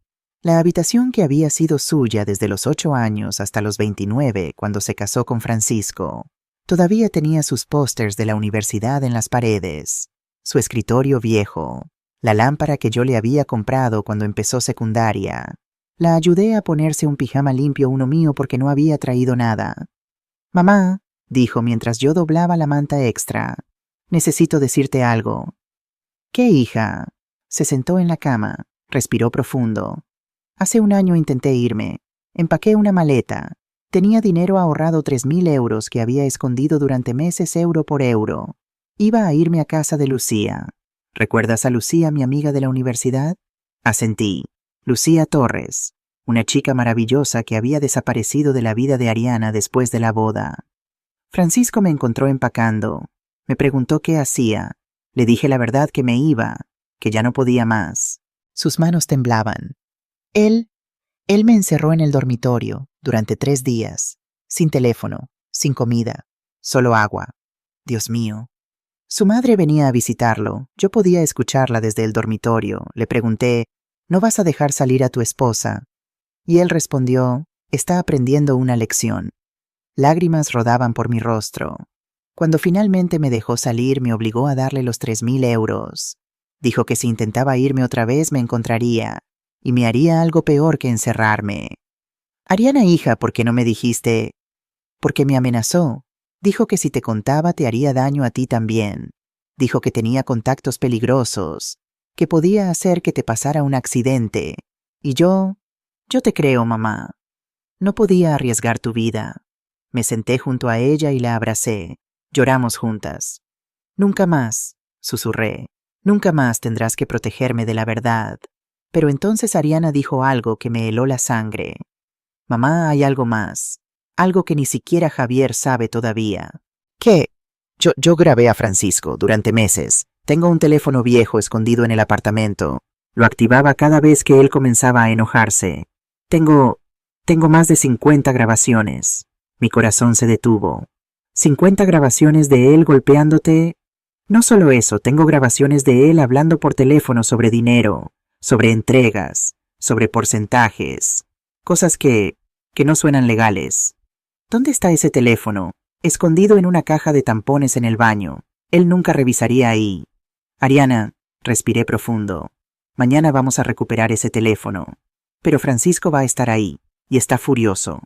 La habitación que había sido suya desde los 8 años hasta los 29, cuando se casó con Francisco. Todavía tenía sus pósters de la universidad en las paredes, su escritorio viejo, la lámpara que yo le había comprado cuando empezó secundaria. La ayudé a ponerse un pijama limpio, uno mío, porque no había traído nada. «Mamá», dijo mientras yo doblaba la manta extra, «necesito decirte algo». «¿Qué, hija?» Se sentó en la cama, respiró profundo. «Hace 1 año intenté irme. Empaqué una maleta. Tenía dinero ahorrado, 3.000 euros que había escondido durante meses, euro por euro. Iba a irme a casa de Lucía. ¿Recuerdas a Lucía, mi amiga de la universidad?» Asentí. Lucía Torres, una chica maravillosa que había desaparecido de la vida de Ariana después de la boda. Francisco me encontró empacando. Me preguntó qué hacía. Le dije la verdad, que me iba, que ya no podía más. Sus manos temblaban. Él me encerró en el dormitorio durante 3 días, sin teléfono, sin comida, solo agua. Dios mío. Su madre venía a visitarlo. Yo podía escucharla desde el dormitorio. Le pregunté, ¿no vas a dejar salir a tu esposa? Y él respondió, está aprendiendo una lección. Lágrimas rodaban por mi rostro. Cuando finalmente me dejó salir, me obligó a darle los 3.000 euros. Dijo que si intentaba irme otra vez me encontraría, y me haría algo peor que encerrarme. Ariana, hija, ¿por qué no me dijiste? Porque me amenazó. Dijo que si te contaba te haría daño a ti también. Dijo que tenía contactos peligrosos, que podía hacer que te pasara un accidente. Y yo te creo, mamá. No podía arriesgar tu vida. Me senté junto a ella y la abracé. Lloramos juntas. Nunca más, susurré. Nunca más tendrás que protegerme de la verdad. Pero entonces Ariana dijo algo que me heló la sangre. Mamá, hay algo más. Algo que ni siquiera Javier sabe todavía. ¿Qué? Yo grabé a Francisco durante meses. Tengo un teléfono viejo escondido en el apartamento. Lo activaba cada vez que él comenzaba a enojarse. Tengo más de 50 grabaciones. Mi corazón se detuvo. 50 grabaciones de él golpeándote. No solo eso, tengo grabaciones de él hablando por teléfono sobre dinero, sobre entregas, sobre porcentajes, cosas que no suenan legales. ¿Dónde está ese teléfono? Escondido en una caja de tampones en el baño. Él nunca revisaría ahí. Ariana, respiré profundo. Mañana vamos a recuperar ese teléfono. Pero Francisco va a estar ahí, y está furioso.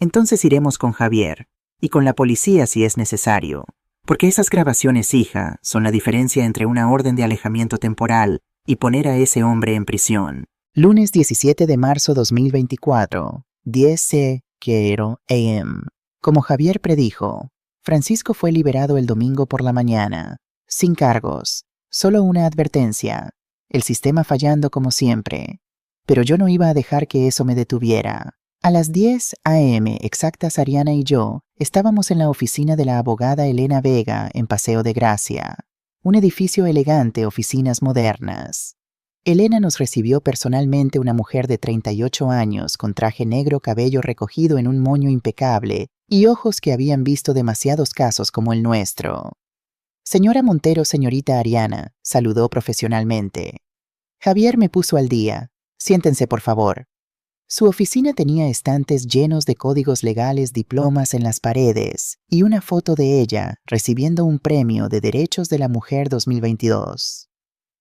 Entonces iremos con Javier, y con la policía si es necesario. Porque esas grabaciones, hija, son la diferencia entre una orden de alejamiento temporal y poner a ese hombre en prisión. Lunes 17 de marzo 2024, 10:00 AM. Como Javier predijo, Francisco fue liberado el domingo por la mañana, sin cargos, solo una advertencia, el sistema fallando como siempre. Pero yo no iba a dejar que eso me detuviera. A las 10 AM exactas, Ariana y yo estábamos en la oficina de la abogada Elena Vega en Paseo de Gracia, un edificio elegante, oficinas modernas. Elena nos recibió personalmente, una mujer de 38 años con traje negro, cabello recogido en un moño impecable y ojos que habían visto demasiados casos como el nuestro. Señora Montero, señorita Ariana, saludó profesionalmente. Javier me puso al día. Siéntense, por favor. Su oficina tenía estantes llenos de códigos legales, diplomas en las paredes y una foto de ella recibiendo un premio de Derechos de la Mujer 2022.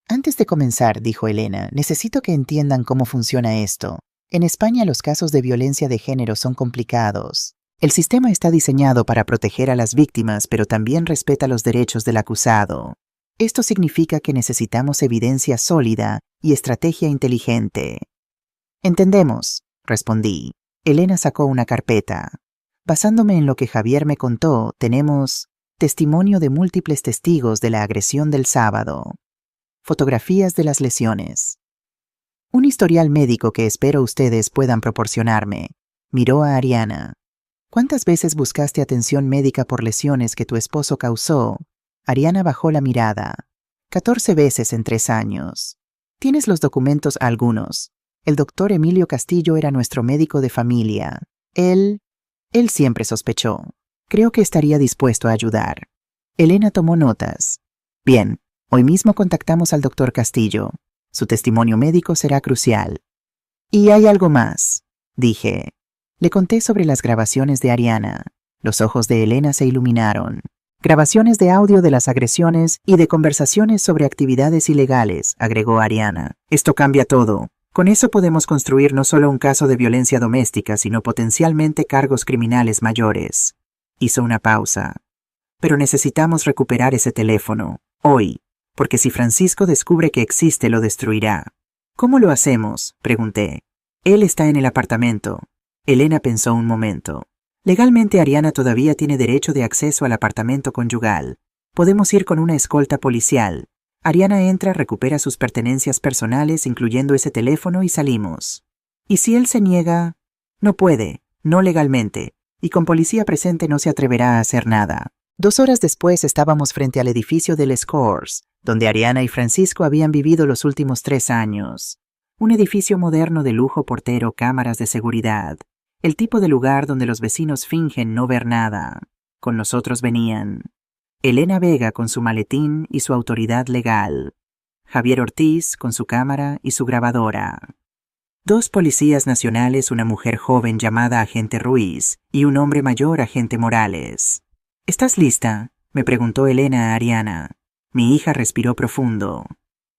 Antes de comenzar, dijo Elena, necesito que entiendan cómo funciona esto. En España los casos de violencia de género son complicados. El sistema está diseñado para proteger a las víctimas, pero también respeta los derechos del acusado. Esto significa que necesitamos evidencia sólida y estrategia inteligente. Entendemos, respondí. Elena sacó una carpeta. Basándome en lo que Javier me contó, tenemos testimonio de múltiples testigos de la agresión del sábado, fotografías de las lesiones, un historial médico que espero ustedes puedan proporcionarme. Miró a Ariana. ¿Cuántas veces buscaste atención médica por lesiones que tu esposo causó? Ariana bajó la mirada. 14 veces en 3 años. ¿Tienes los documentos? Algunos. El doctor Emilio Castillo era nuestro médico de familia. Él siempre sospechó. Creo que estaría dispuesto a ayudar. Elena tomó notas. Bien, hoy mismo contactamos al doctor Castillo. Su testimonio médico será crucial. Y hay algo más, dije. Le conté sobre las grabaciones de Ariana. Los ojos de Elena se iluminaron. Grabaciones de audio de las agresiones y de conversaciones sobre actividades ilegales, agregó Ariana. Esto cambia todo. Con eso podemos construir no solo un caso de violencia doméstica, sino potencialmente cargos criminales mayores. Hizo una pausa. Pero necesitamos recuperar ese teléfono, hoy, porque si Francisco descubre que existe, lo destruirá. ¿Cómo lo hacemos?, pregunté. Él está en el apartamento. Elena pensó un momento. Legalmente Ariana todavía tiene derecho de acceso al apartamento conyugal. Podemos ir con una escolta policial. Ariana entra, recupera sus pertenencias personales, incluyendo ese teléfono, y salimos. ¿Y si él se niega? No puede, no legalmente, y con policía presente no se atreverá a hacer nada. 2 horas después estábamos frente al edificio del Scores, donde Ariana y Francisco habían vivido los últimos 3 años. Un edificio moderno de lujo, portero, cámaras de seguridad. El tipo de lugar donde los vecinos fingen no ver nada. Con nosotros venían Elena Vega con su maletín y su autoridad legal, Javier Ortiz con su cámara y su grabadora, 2 policías nacionales, una mujer joven llamada Agente Ruiz y un hombre mayor, Agente Morales. ¿Estás lista?, me preguntó Elena a Ariana. Mi hija respiró profundo.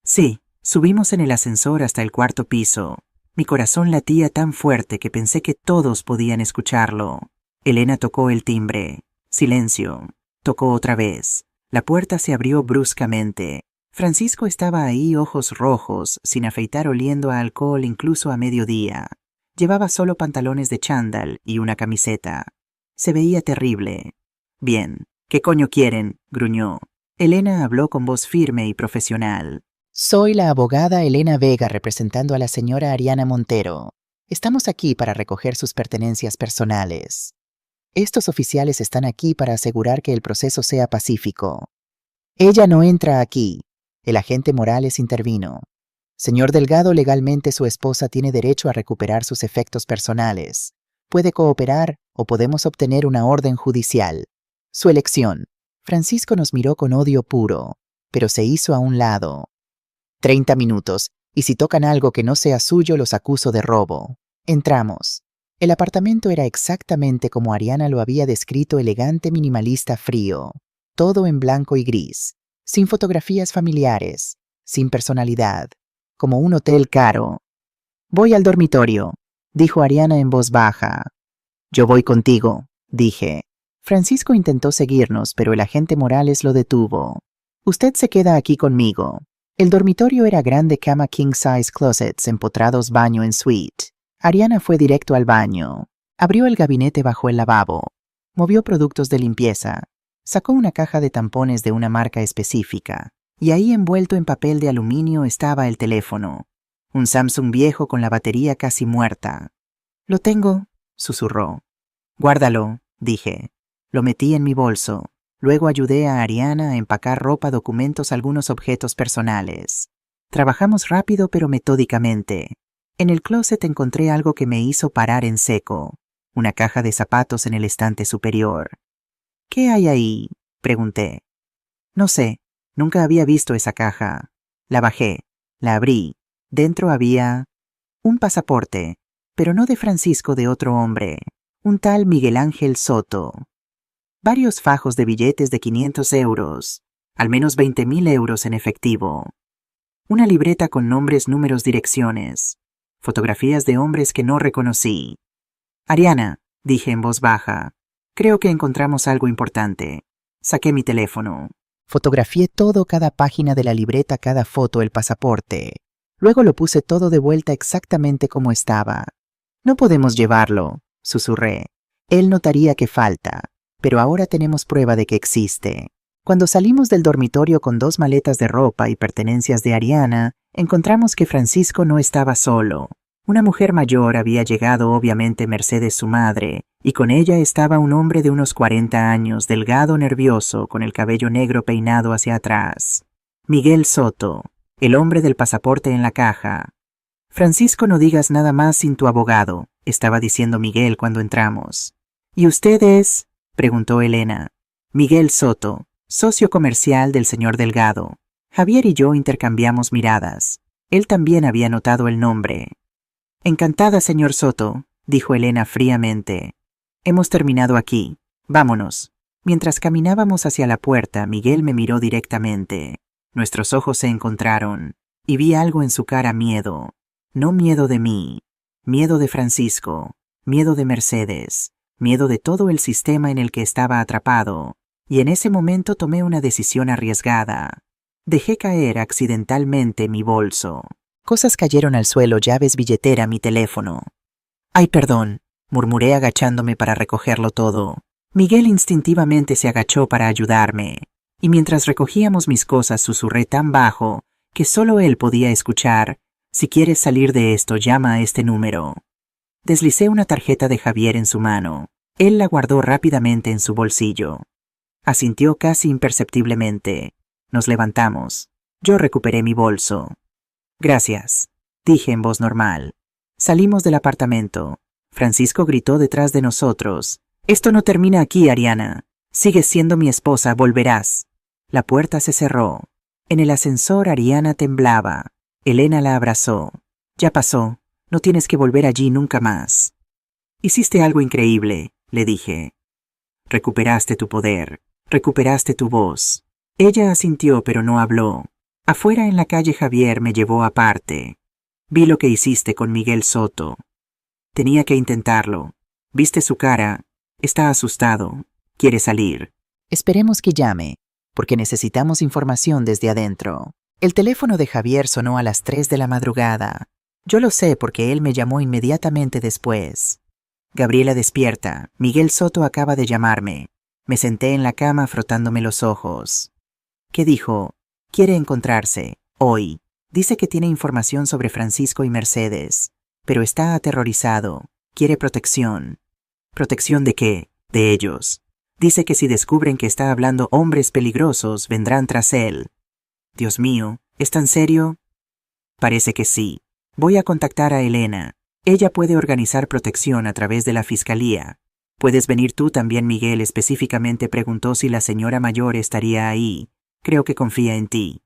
Sí, subimos en el ascensor hasta el 4º piso. Mi corazón latía tan fuerte que pensé que todos podían escucharlo. Elena tocó el timbre. Silencio. Tocó otra vez. La puerta se abrió bruscamente. Francisco estaba ahí, ojos rojos, sin afeitar, oliendo a alcohol incluso a mediodía. Llevaba solo pantalones de chándal y una camiseta. Se veía terrible. Bien, ¿qué coño quieren?, gruñó. Elena habló con voz firme y profesional. Soy la abogada Elena Vega representando a la señora Ariana Montero. Estamos aquí para recoger sus pertenencias personales. Estos oficiales están aquí para asegurar que el proceso sea pacífico. Ella no entra aquí. El agente Morales intervino. Señor Delgado, legalmente su esposa tiene derecho a recuperar sus efectos personales. Puede cooperar o podemos obtener una orden judicial. Su elección. Francisco nos miró con odio puro, pero se hizo a un lado. 30 minutos, y si tocan algo que no sea suyo, los acuso de robo. Entramos. El apartamento era exactamente como Ariana lo había descrito, elegante, minimalista, frío. Todo en blanco y gris, sin fotografías familiares, sin personalidad, como un hotel caro. Voy al dormitorio, dijo Ariana en voz baja. Yo voy contigo, dije. Francisco intentó seguirnos, pero el agente Morales lo detuvo. Usted se queda aquí conmigo. El dormitorio era grande, cama king size, closets empotrados, baño en suite. Ariana fue directo al baño. Abrió el gabinete bajo el lavabo. Movió productos de limpieza. Sacó una caja de tampones de una marca específica. Y ahí, envuelto en papel de aluminio, estaba el teléfono. Un Samsung viejo con la batería casi muerta. Lo tengo, susurró. Guárdalo, dije. Lo metí en mi bolso. Luego ayudé a Ariana a empacar ropa, documentos, algunos objetos personales. Trabajamos rápido pero metódicamente. En el closet encontré algo que me hizo parar en seco. Una caja de zapatos en el estante superior. ¿Qué hay ahí?, pregunté. No sé, nunca había visto esa caja. La bajé, la abrí. Dentro había un pasaporte, pero no de Francisco, de otro hombre, un tal Miguel Ángel Soto. Varios fajos de billetes de 500 euros, al menos 20.000 euros en efectivo. Una libreta con nombres, números, direcciones. Fotografías de hombres que no reconocí. Ariana, dije en voz baja, creo que encontramos algo importante. Saqué mi teléfono. Fotografié todo, cada página de la libreta, cada foto, el pasaporte. Luego lo puse todo de vuelta exactamente como estaba. No podemos llevarlo, susurré. Él notaría que falta, pero ahora tenemos prueba de que existe. Cuando salimos del dormitorio con 2 maletas de ropa y pertenencias de Ariana, encontramos que Francisco no estaba solo. Una mujer mayor había llegado, obviamente Mercedes, su madre, y con ella estaba un hombre de unos 40 años, delgado, nervioso, con el cabello negro peinado hacia atrás. Miguel Soto, el hombre del pasaporte en la caja. Francisco, no digas nada más sin tu abogado, estaba diciendo Miguel cuando entramos. ¿Y usted es?, preguntó Elena. Miguel Soto, socio comercial del señor Delgado. Javier y yo intercambiamos miradas. Él también había notado el nombre. Encantada, señor Soto, dijo Elena fríamente. Hemos terminado aquí. Vámonos. Mientras caminábamos hacia la puerta, Miguel me miró directamente. Nuestros ojos se encontraron, y vi algo en su cara: miedo. No miedo de mí, miedo de Francisco, miedo de Mercedes, miedo de todo el sistema en el que estaba atrapado. Y en ese momento tomé una decisión arriesgada. Dejé caer accidentalmente mi bolso. Cosas cayeron al suelo: llaves, billetera, mi teléfono. «Ay, perdón», murmuré agachándome para recogerlo todo. Miguel instintivamente se agachó para ayudarme, y mientras recogíamos mis cosas susurré tan bajo que solo él podía escuchar: «Si quieres salir de esto, llama a este número». Deslicé una tarjeta de Javier en su mano. Él la guardó rápidamente en su bolsillo. Asintió casi imperceptiblemente. Nos levantamos. Yo recuperé mi bolso. «Gracias», dije en voz normal. Salimos del apartamento. Francisco gritó detrás de nosotros: «Esto no termina aquí, Ariana. Sigues siendo mi esposa, volverás». La puerta se cerró. En el ascensor Ariana temblaba. Elena la abrazó. «Ya pasó. No tienes que volver allí nunca más». «Hiciste algo increíble», le dije. «Recuperaste tu poder. Recuperaste tu voz». Ella asintió pero no habló. Afuera en la calle Javier me llevó aparte. «Vi lo que hiciste con Miguel Soto. Tenía que intentarlo. ¿Viste su cara? Está asustado. Quiere salir». «Esperemos que llame. porque necesitamos información desde adentro. El teléfono de Javier sonó a las 3 de la madrugada. Yo lo sé porque él me llamó inmediatamente después. Gabriela despierta. Miguel Soto acaba de llamarme. Me senté en la cama frotándome los ojos. ¿Qué dijo? Quiere encontrarse. Hoy. Dice que tiene información sobre Francisco y Mercedes. Pero está aterrorizado. Quiere protección. ¿Protección de qué? De ellos. Dice que si descubren que está hablando hombres peligrosos, vendrán tras él. Dios mío, ¿es tan serio? Parece que sí. Voy a contactar a Elena. Ella puede organizar protección a través de la fiscalía. ¿Puedes venir tú también, Miguel? Específicamente preguntó si la señora mayor estaría ahí. Creo que confía en ti.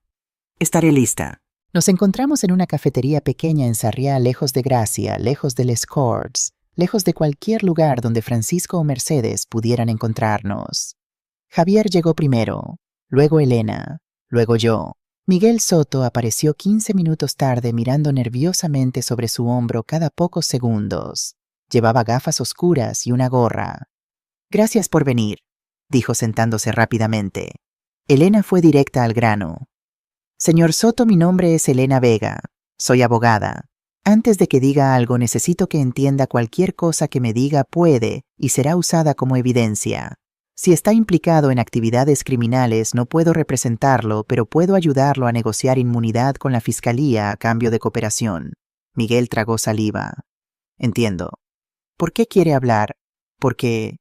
Estaré lista. Nos encontramos en una cafetería pequeña en Sarriá, lejos de Gracia, lejos de Les Corts, lejos de cualquier lugar donde Francisco o Mercedes pudieran encontrarnos. Javier llegó primero, luego Elena, luego yo. Miguel Soto apareció 15 minutos tarde mirando nerviosamente sobre su hombro cada pocos segundos. Llevaba gafas oscuras y una gorra. Gracias por venir, dijo sentándose rápidamente. Elena fue directa al grano. Señor Soto, mi nombre es Elena Vega. Soy abogada. Antes de que diga algo, necesito que entienda cualquier cosa que me diga puede y será usada como evidencia. Si está implicado en actividades criminales, no puedo representarlo, pero puedo ayudarlo a negociar inmunidad con la fiscalía a cambio de cooperación. Miguel tragó saliva. Entiendo. ¿Por qué quiere hablar? Porque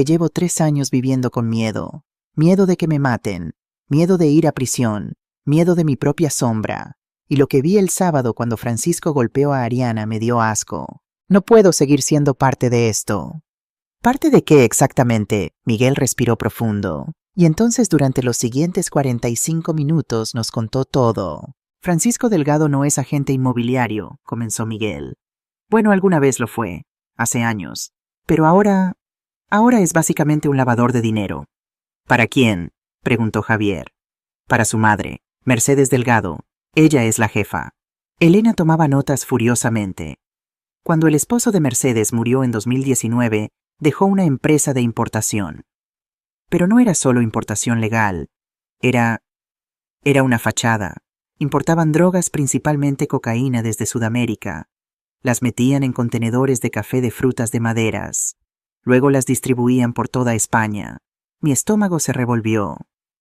llevo 3 años viviendo con miedo. Miedo de que me maten. Miedo de ir a prisión. Miedo de mi propia sombra. Y lo que vi el sábado cuando Francisco golpeó a Ariana me dio asco. No puedo seguir siendo parte de esto. ¿Parte de qué exactamente? Miguel respiró profundo. Y entonces durante los siguientes 45 minutos nos contó todo. Francisco Delgado no es agente inmobiliario, comenzó Miguel. Bueno, alguna vez lo fue, hace años. Pero ahora es básicamente un lavador de dinero. ¿Para quién? Preguntó Javier. Para su madre, Mercedes Delgado. Ella es la jefa. Elena tomaba notas furiosamente. Cuando el esposo de Mercedes murió en 2019, dejó una empresa de importación. Pero no era solo importación legal. Era una fachada. Importaban drogas, principalmente cocaína, desde Sudamérica. Las metían en contenedores de café de frutas de maderas. Luego las distribuían por toda España. Mi estómago se revolvió.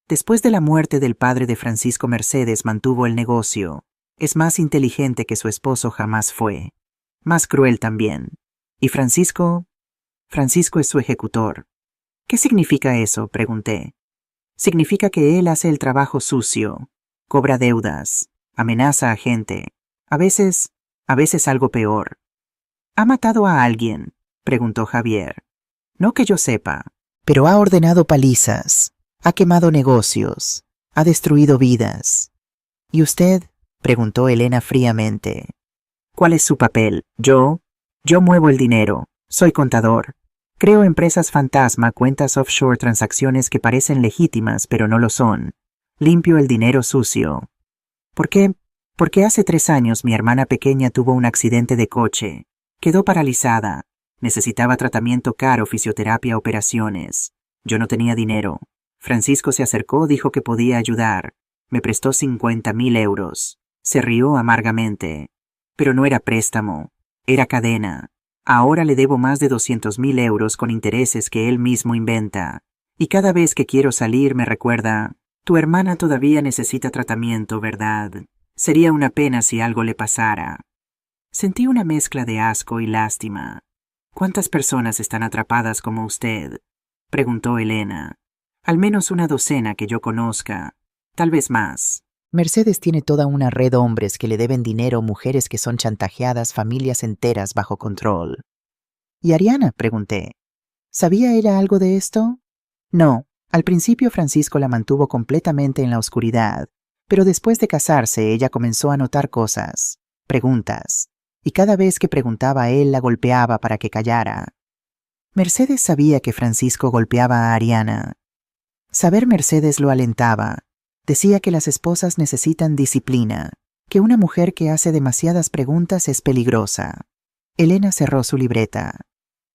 Después de la muerte del padre de Francisco, Mercedes mantuvo el negocio. Es más inteligente que su esposo jamás fue. Más cruel también. ¿Y Francisco? Francisco es su ejecutor. ¿Qué significa eso?, pregunté. Significa que él hace el trabajo sucio, cobra deudas, amenaza a gente, a veces algo peor. ¿Ha matado a alguien?, preguntó Javier. No que yo sepa, pero ha ordenado palizas, ha quemado negocios, ha destruido vidas. ¿Y usted?, preguntó Elena fríamente. ¿Cuál es su papel? Yo muevo el dinero, soy contador. Creo empresas fantasma, cuentas offshore, transacciones que parecen legítimas pero no lo son. Limpio el dinero sucio. ¿Por qué? Porque hace 3 años mi hermana pequeña tuvo un accidente de coche. Quedó paralizada. Necesitaba tratamiento caro, fisioterapia, operaciones. Yo no tenía dinero. Francisco se acercó, dijo que podía ayudar. Me prestó 50.000 euros. Se rió amargamente. Pero no era préstamo, era cadena. Ahora le debo más de 200.000 euros con intereses que él mismo inventa. Y cada vez que quiero salir me recuerda, tu hermana todavía necesita tratamiento, ¿verdad? Sería una pena si algo le pasara. Sentí una mezcla de asco y lástima. ¿Cuántas personas están atrapadas como usted?, preguntó Elena. Al menos una docena que yo conozca, tal vez más. Mercedes tiene toda una red de hombres que le deben dinero, mujeres que son chantajeadas, familias enteras bajo control. ¿Y Ariana?, pregunté. ¿Sabía ella algo de esto? No. Al principio Francisco la mantuvo completamente en la oscuridad, pero después de casarse ella comenzó a notar cosas, preguntas, y cada vez que preguntaba él la golpeaba para que callara. Mercedes sabía que Francisco golpeaba a Ariana. Saber Mercedes lo alentaba. Decía que las esposas necesitan disciplina, que una mujer que hace demasiadas preguntas es peligrosa. Elena cerró su libreta.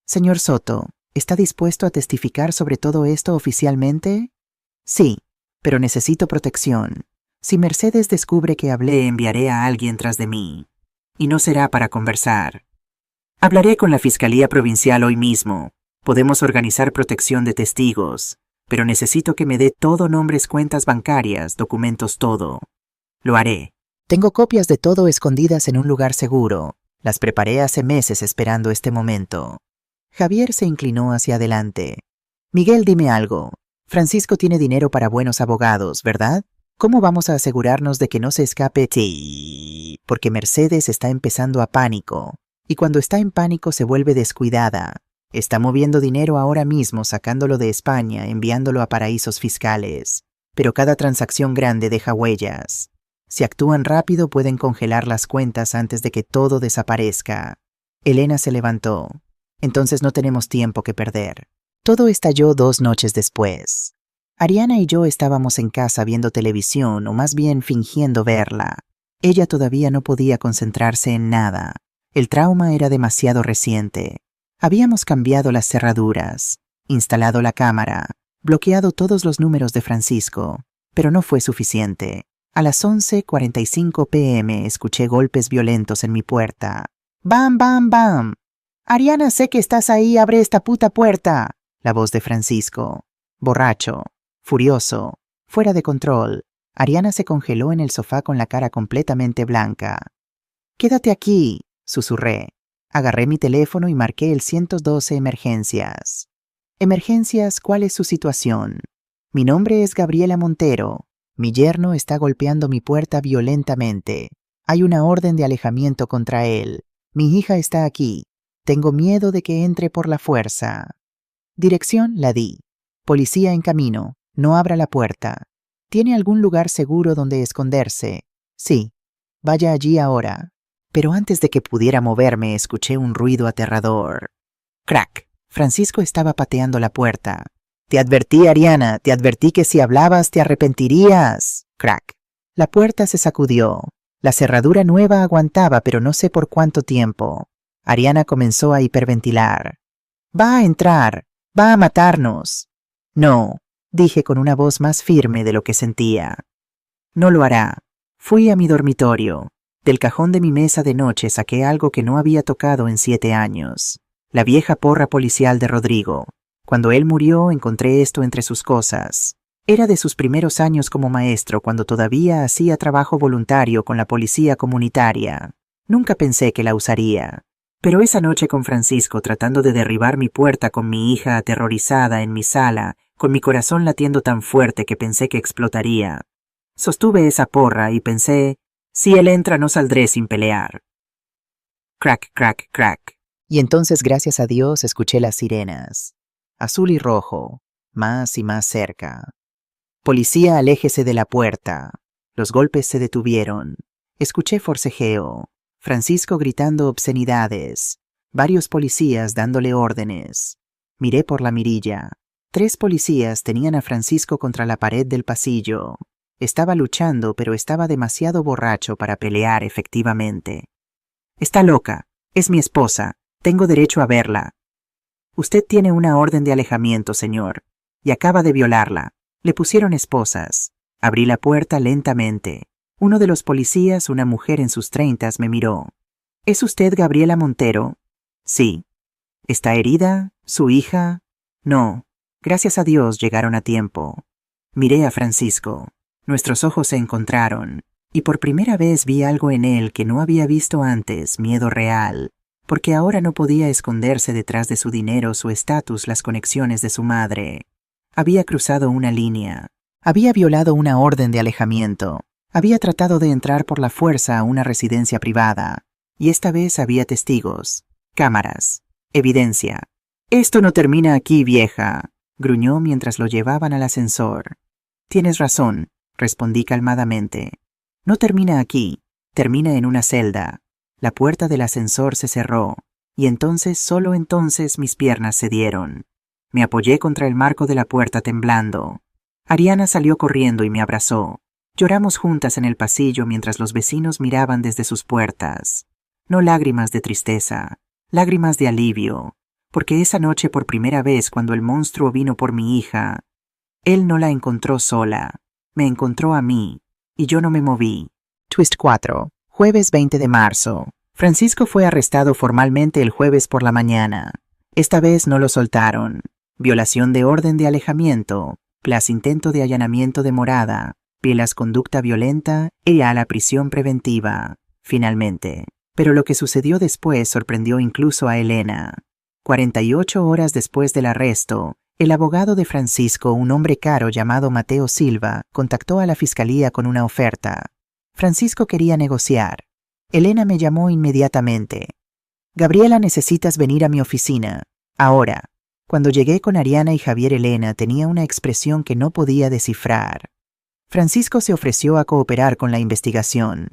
Señor Soto, ¿está dispuesto a testificar sobre todo esto oficialmente? Sí, pero necesito protección. Si Mercedes descubre que hablé, enviaré a alguien tras de mí. Y no será para conversar. Hablaré con la Fiscalía Provincial hoy mismo. Podemos organizar protección de testigos, pero necesito que me dé todo: nombres, cuentas bancarias, documentos, todo. Lo haré. Tengo copias de todo escondidas en un lugar seguro. Las preparé hace meses esperando este momento. Javier se inclinó hacia adelante. Miguel, dime algo. Francisco tiene dinero para buenos abogados, ¿verdad? ¿Cómo vamos a asegurarnos de que no se escape? Sí, porque Mercedes está empezando a pánico. Y cuando está en pánico se vuelve descuidada. Está moviendo dinero ahora mismo, sacándolo de España, enviándolo a paraísos fiscales. Pero cada transacción grande deja huellas. Si actúan rápido pueden congelar las cuentas antes de que todo desaparezca. Elena se levantó. Entonces no tenemos tiempo que perder. Todo estalló 2 noches después. Ariana y yo estábamos en casa viendo televisión, o más bien fingiendo verla. Ella todavía no podía concentrarse en nada. El trauma era demasiado reciente. Habíamos cambiado las cerraduras, instalado la cámara, bloqueado todos los números de Francisco, pero no fue suficiente. A las 11:45 p.m. escuché golpes violentos en mi puerta. ¡Bam, bam, bam! Ariana, sé que estás ahí, abre esta puta puerta. La voz de Francisco. Borracho, furioso, fuera de control. Ariana se congeló en el sofá con la cara completamente blanca. Quédate aquí, susurré. Agarré mi teléfono y marqué el 112 emergencias. Emergencias, ¿cuál es su situación? Mi nombre es Gabriela Montero. Mi yerno está golpeando mi puerta violentamente. Hay una orden de alejamiento contra él. Mi hija está aquí. Tengo miedo de que entre por la fuerza. Dirección la di. Policía en camino. No abra la puerta. ¿Tiene algún lugar seguro donde esconderse? Sí. Vaya allí ahora. Pero antes de que pudiera moverme, escuché un ruido aterrador. Crack. Francisco estaba pateando la puerta. Te advertí, Ariana, te advertí que si hablabas te arrepentirías. Crack. La puerta se sacudió. La cerradura nueva aguantaba, pero no sé por cuánto tiempo. Ariana comenzó a hiperventilar. Va a entrar. Va a matarnos. No, dije con una voz más firme de lo que sentía. No lo hará. Fui a mi dormitorio. Del cajón de mi mesa de noche saqué algo que no había tocado en 7 años. La vieja porra policial de Rodrigo. Cuando él murió encontré esto entre sus cosas. Era de sus primeros años como maestro, cuando todavía hacía trabajo voluntario con la policía comunitaria. Nunca pensé que la usaría. Pero esa noche con Francisco tratando de derribar mi puerta con mi hija aterrorizada en mi sala, con mi corazón latiendo tan fuerte que pensé que explotaría. Sostuve esa porra y pensé, si él entra no saldré sin pelear. Crack, crack, crack. Y entonces, gracias a Dios, escuché las sirenas. Azul y rojo, más y más cerca. Policía, aléjese de la puerta. Los golpes se detuvieron. Escuché forcejeo. Francisco gritando obscenidades. Varios policías dándole órdenes. Miré por la mirilla. 3 policías tenían a Francisco contra la pared del pasillo. Estaba luchando, pero estaba demasiado borracho para pelear efectivamente. Está loca. Es mi esposa. Tengo derecho a verla. Usted tiene una orden de alejamiento, señor, y acaba de violarla. Le pusieron esposas. Abrí la puerta lentamente. Uno de los policías, una mujer en sus 30s, me miró. ¿Es usted Gabriela Montero? Sí. ¿Está herida? ¿Su hija? No. Gracias a Dios llegaron a tiempo. Miré a Francisco. Nuestros ojos se encontraron, y por primera vez vi algo en él que no había visto antes, miedo real, porque ahora no podía esconderse detrás de su dinero, su estatus, las conexiones de su madre. Había cruzado una línea. Había violado una orden de alejamiento. Había tratado de entrar por la fuerza a una residencia privada. Y esta vez había testigos, cámaras, evidencia. «Esto no termina aquí, vieja», gruñó mientras lo llevaban al ascensor. «Tienes razón», respondí calmadamente. «No termina aquí, termina en una celda». La puerta del ascensor se cerró, y entonces, solo entonces, mis piernas cedieron. Me apoyé contra el marco de la puerta temblando. Ariana salió corriendo y me abrazó. Lloramos juntas en el pasillo mientras los vecinos miraban desde sus puertas. No lágrimas de tristeza, lágrimas de alivio, porque esa noche por primera vez cuando el monstruo vino por mi hija, Él no la encontró sola. Me encontró a mí. Y yo no me moví. Twist 4. Jueves 20 de marzo. Francisco fue arrestado formalmente el jueves por la mañana. Esta vez no lo soltaron. Violación de orden de alejamiento, plus intento de allanamiento de morada, plus conducta violenta y a la prisión preventiva, finalmente. Pero lo que sucedió después sorprendió incluso a Elena. 48 horas después del arresto, el abogado de Francisco, un hombre caro llamado Mateo Silva, contactó a la fiscalía con una oferta. Francisco quería negociar. Elena me llamó inmediatamente. Gabriela, necesitas venir a mi oficina. Ahora. Cuando llegué con Ariana y Javier, Elena tenía una expresión que no podía descifrar. Francisco se ofreció a cooperar con la investigación.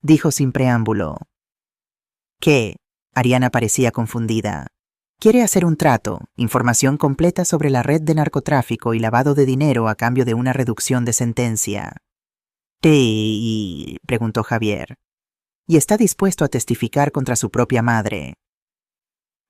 Dijo sin preámbulo. ¿Qué? Ariana parecía confundida. Quiere hacer un trato, información completa sobre la red de narcotráfico y lavado de dinero a cambio de una reducción de sentencia. ¿Qué? Preguntó Javier. Y está dispuesto a testificar contra su propia madre.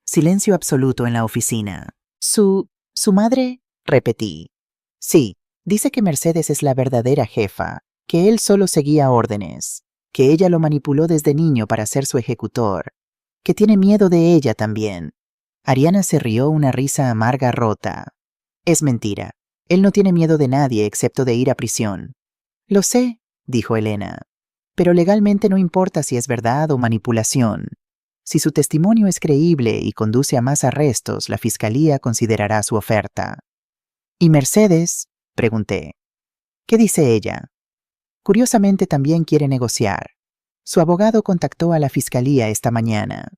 Silencio absoluto en la oficina. ¿Su madre? Repetí. Sí, dice que Mercedes es la verdadera jefa, que él solo seguía órdenes, que ella lo manipuló desde niño para ser su ejecutor, que tiene miedo de ella también. Ariana se rió una risa amarga rota. Es mentira. Él no tiene miedo de nadie excepto de ir a prisión. Lo sé, dijo Elena. Pero legalmente no importa si es verdad o manipulación. Si su testimonio es creíble y conduce a más arrestos, la fiscalía considerará su oferta. ¿Y Mercedes? Pregunté. ¿Qué dice ella? Curiosamente también quiere negociar. Su abogado contactó a la fiscalía esta mañana.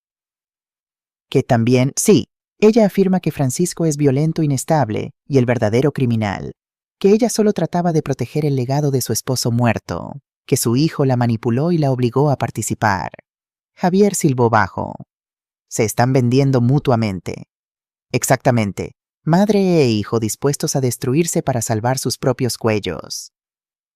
Que también, sí, ella afirma que Francisco es violento, inestable y el verdadero criminal, que ella solo trataba de proteger el legado de su esposo muerto, que su hijo la manipuló y la obligó a participar. Javier silbó bajo. Se están vendiendo mutuamente. Exactamente. Madre e hijo dispuestos a destruirse para salvar sus propios cuellos.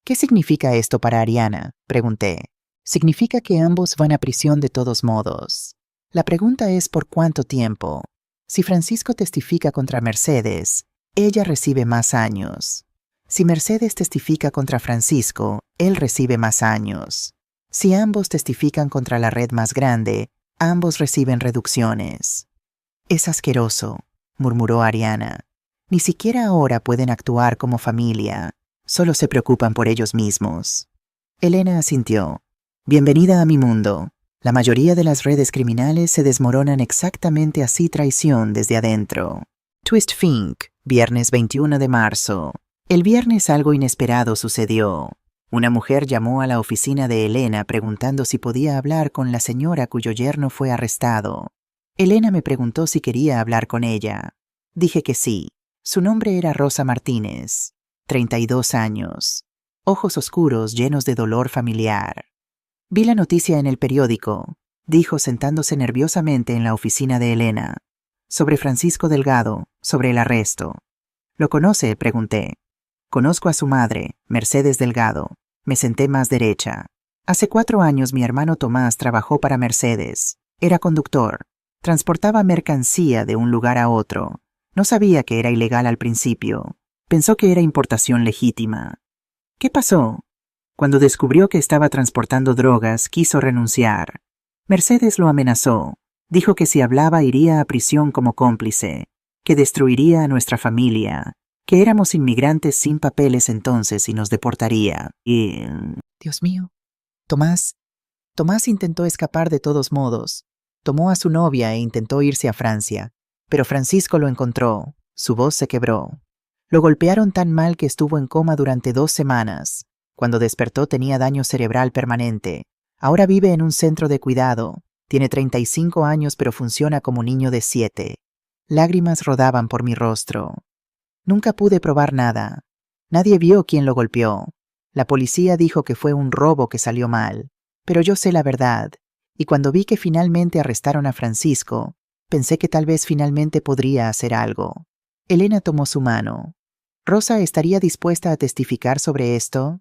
¿Qué significa esto para Ariana? Pregunté. Significa que ambos van a prisión de todos modos. La pregunta es ¿por cuánto tiempo? Si Francisco testifica contra Mercedes, ella recibe más años. Si Mercedes testifica contra Francisco, él recibe más años. Si ambos testifican contra la red más grande, ambos reciben reducciones. Es asqueroso, murmuró Ariana. Ni siquiera ahora pueden actuar como familia. Solo se preocupan por ellos mismos. Elena asintió. Bienvenida a mi mundo. La mayoría de las redes criminales se desmoronan exactamente así, traición desde adentro. Twist Fink, viernes 21 de marzo. El viernes algo inesperado sucedió. Una mujer llamó a la oficina de Elena preguntando si podía hablar con la señora cuyo yerno fue arrestado. Elena me preguntó si quería hablar con ella. Dije que sí. Su nombre era Rosa Martínez, 32 años. Ojos oscuros llenos de dolor familiar. Vi la noticia en el periódico, dijo sentándose nerviosamente en la oficina de Elena. Sobre Francisco Delgado, sobre el arresto. ¿Lo conoce?, pregunté. Conozco a su madre, Mercedes Delgado. Me senté más derecha. Hace 4 años mi hermano Tomás trabajó para Mercedes. Era conductor. Transportaba mercancía de un lugar a otro. No sabía que era ilegal al principio. Pensó que era importación legítima. ¿Qué pasó? Cuando descubrió que estaba transportando drogas, quiso renunciar. Mercedes lo amenazó. Dijo que si hablaba iría a prisión como cómplice, que destruiría a nuestra familia, que éramos inmigrantes sin papeles entonces y nos deportaría. Y... Dios mío. Tomás intentó escapar de todos modos. Tomó a su novia e intentó irse a Francia. Pero Francisco lo encontró. Su voz se quebró. Lo golpearon tan mal que estuvo en coma durante 2 semanas. Cuando despertó tenía daño cerebral permanente. Ahora vive en un centro de cuidado. Tiene 35 años pero funciona como niño de 7. Lágrimas rodaban por mi rostro. Nunca pude probar nada. Nadie vio quién lo golpeó. La policía dijo que fue un robo que salió mal. Pero yo sé la verdad. Y cuando vi que finalmente arrestaron a Francisco, pensé que tal vez finalmente podría hacer algo. Elena tomó su mano. ¿Rosa estaría dispuesta a testificar sobre esto?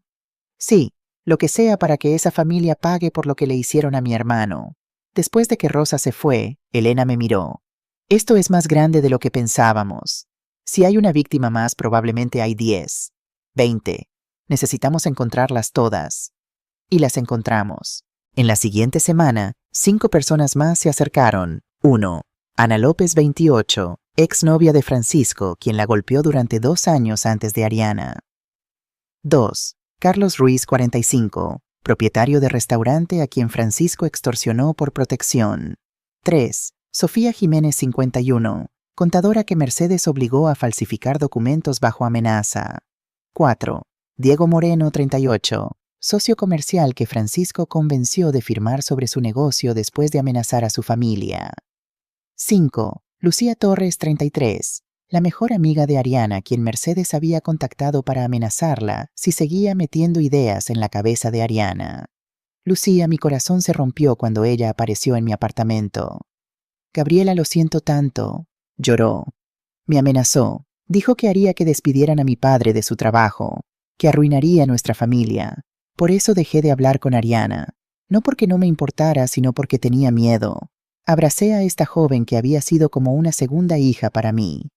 Sí, lo que sea para que esa familia pague por lo que le hicieron a mi hermano. Después de que Rosa se fue, Elena me miró. Esto es más grande de lo que pensábamos. Si hay una víctima más, probablemente hay 10, 20. Necesitamos encontrarlas todas. Y las encontramos. En la siguiente semana, 5 personas más se acercaron. 1. Ana López, 28, exnovia de Francisco, quien la golpeó durante 2 años antes de Ariana. 2. Carlos Ruiz, 45, propietario de restaurante a quien Francisco extorsionó por protección. 3. Sofía Jiménez, 51, contadora que Mercedes obligó a falsificar documentos bajo amenaza. 4. Diego Moreno, 38, socio comercial que Francisco convenció de firmar sobre su negocio después de amenazar a su familia. 5. Lucía Torres, 33, la mejor amiga de Ariana, quien Mercedes había contactado para amenazarla si seguía metiendo ideas en la cabeza de Ariana. Lucía, mi corazón se rompió cuando ella apareció en mi apartamento. Gabriela, lo siento tanto. Lloró. Me amenazó. Dijo que haría que despidieran a mi padre de su trabajo, que arruinaría a nuestra familia. Por eso dejé de hablar con Ariana. No porque no me importara, sino porque tenía miedo. Abracé a esta joven que había sido como una segunda hija para mí.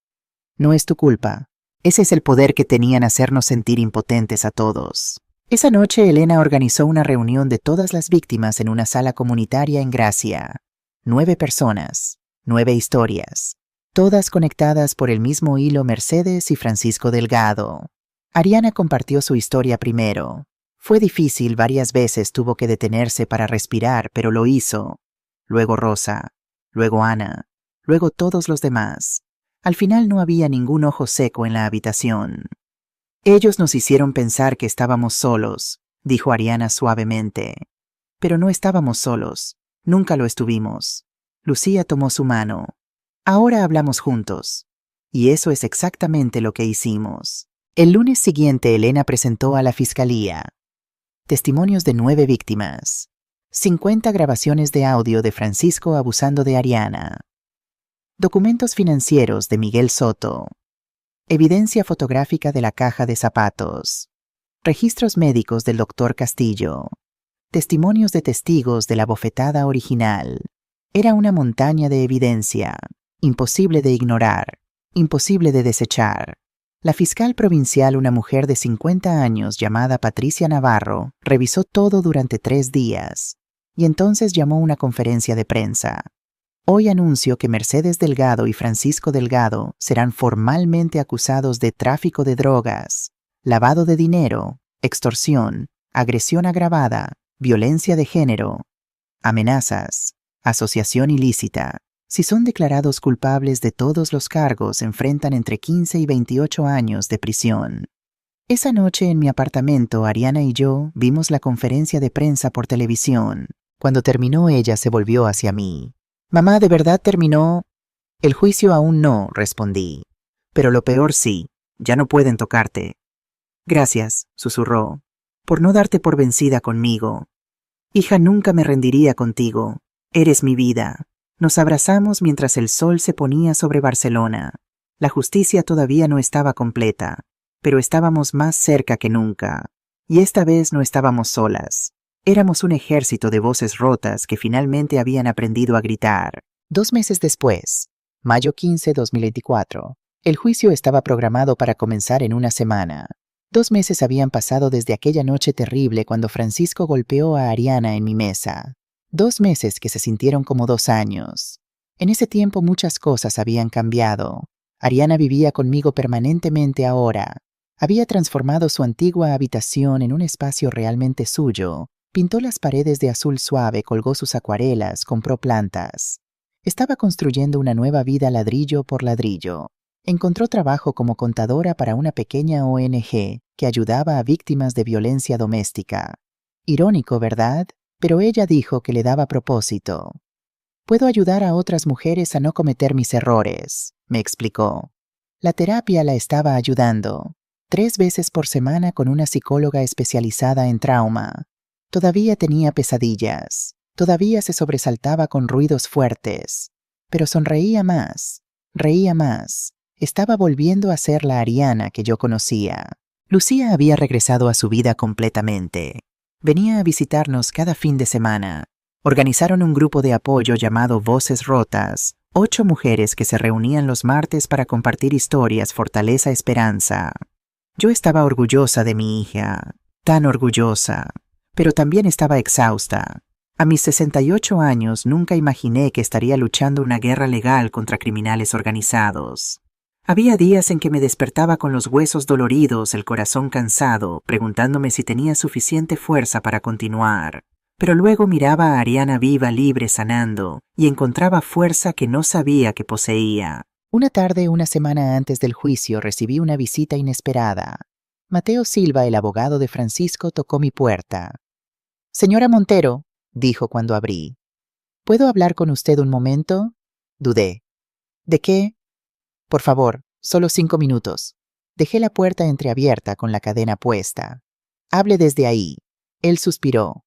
No es tu culpa. Ese es el poder que tenían hacernos sentir impotentes a todos. Esa noche Elena organizó una reunión de todas las víctimas en una sala comunitaria en Gracia. 9 personas, 9 historias, todas conectadas por el mismo hilo Mercedes y Francisco Delgado. Ariana compartió su historia primero. Fue difícil, varias veces tuvo que detenerse para respirar, pero lo hizo. Luego Rosa, luego Ana, luego todos los demás. Al final no había ningún ojo seco en la habitación. Ellos nos hicieron pensar que estábamos solos, dijo Ariana suavemente. Pero no estábamos solos, nunca lo estuvimos. Lucía tomó su mano. Ahora hablamos juntos. Y eso es exactamente lo que hicimos. El lunes siguiente Elena presentó a la fiscalía testimonios de 9 víctimas, 50 grabaciones de audio de Francisco abusando de Ariana, documentos financieros de Miguel Soto, evidencia fotográfica de la caja de zapatos, registros médicos del doctor Castillo, testimonios de testigos de la bofetada original. Era una montaña de evidencia, imposible de ignorar, imposible de desechar. La fiscal provincial, una mujer de 50 años llamada Patricia Navarro, revisó todo durante 3 días y entonces llamó una conferencia de prensa. Hoy anuncio que Mercedes Delgado y Francisco Delgado serán formalmente acusados de tráfico de drogas, lavado de dinero, extorsión, agresión agravada, violencia de género, amenazas, asociación ilícita. Si son declarados culpables de todos los cargos, enfrentan entre 15 y 28 años de prisión. Esa noche en mi apartamento, Ariana y yo vimos la conferencia de prensa por televisión. Cuando terminó, ella se volvió hacia mí. «Mamá, ¿de verdad terminó?» «El juicio aún no», respondí. «Pero lo peor sí, ya no pueden tocarte». «Gracias», susurró, «por no darte por vencida conmigo. Hija, nunca me rendiría contigo. Eres mi vida». Nos abrazamos mientras el sol se ponía sobre Barcelona. La justicia todavía no estaba completa, pero estábamos más cerca que nunca. Y esta vez no estábamos solas. Éramos un ejército de voces rotas que finalmente habían aprendido a gritar. 2 meses después, mayo 15, 2024, el juicio estaba programado para comenzar en una semana. 2 meses habían pasado desde aquella noche terrible cuando Francisco golpeó a Ariana en mi mesa. 2 meses que se sintieron como 2 años. En ese tiempo muchas cosas habían cambiado. Ariana vivía conmigo permanentemente ahora. Había transformado su antigua habitación en un espacio realmente suyo. Pintó las paredes de azul suave, colgó sus acuarelas, compró plantas. Estaba construyendo una nueva vida ladrillo por ladrillo. Encontró trabajo como contadora para una pequeña ONG que ayudaba a víctimas de violencia doméstica. Irónico, ¿verdad? Pero ella dijo que le daba propósito. «Puedo ayudar a otras mujeres a no cometer mis errores», me explicó. La terapia la estaba ayudando. 3 veces por semana con una psicóloga especializada en trauma. Todavía tenía pesadillas. Todavía se sobresaltaba con ruidos fuertes. Pero sonreía más. Reía más. Estaba volviendo a ser la Ariana que yo conocía. Lucía había regresado a su vida completamente. Venía a visitarnos cada fin de semana. Organizaron un grupo de apoyo llamado Voces Rotas, 8 mujeres que se reunían los martes para compartir historias, fortaleza, esperanza. Yo estaba orgullosa de mi hija, tan orgullosa, pero también estaba exhausta. A mis 68 años nunca imaginé que estaría luchando una guerra legal contra criminales organizados. Había días en que me despertaba con los huesos doloridos, el corazón cansado, preguntándome si tenía suficiente fuerza para continuar. Pero luego miraba a Ariana viva, libre, sanando, y encontraba fuerza que no sabía que poseía. Una tarde, una semana antes del juicio, recibí una visita inesperada. Mateo Silva, el abogado de Francisco, tocó mi puerta. «Señora Montero», dijo cuando abrí. «¿Puedo hablar con usted un momento?» Dudé. «¿De qué?» «Por favor, solo 5 minutos». Dejé la puerta entreabierta con la cadena puesta. «Hable desde ahí». Él suspiró.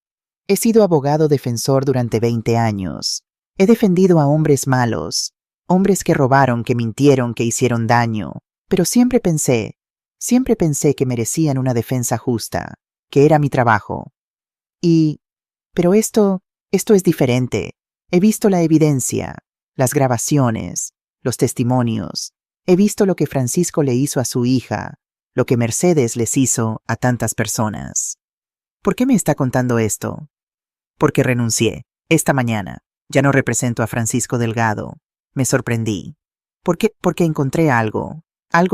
«He sido abogado defensor durante 20 años. He defendido a hombres malos, hombres que robaron, que mintieron, que hicieron daño. Pero siempre pensé que merecían una defensa justa, que era mi trabajo. Pero esto es diferente. He visto la evidencia, las grabaciones, los testimonios. He visto lo que Francisco le hizo a su hija, lo que Mercedes les hizo a tantas personas». «¿Por qué me está contando esto?» «Porque renuncié. Esta mañana. Ya no represento a Francisco Delgado. Me sorprendí. Porque encontré algo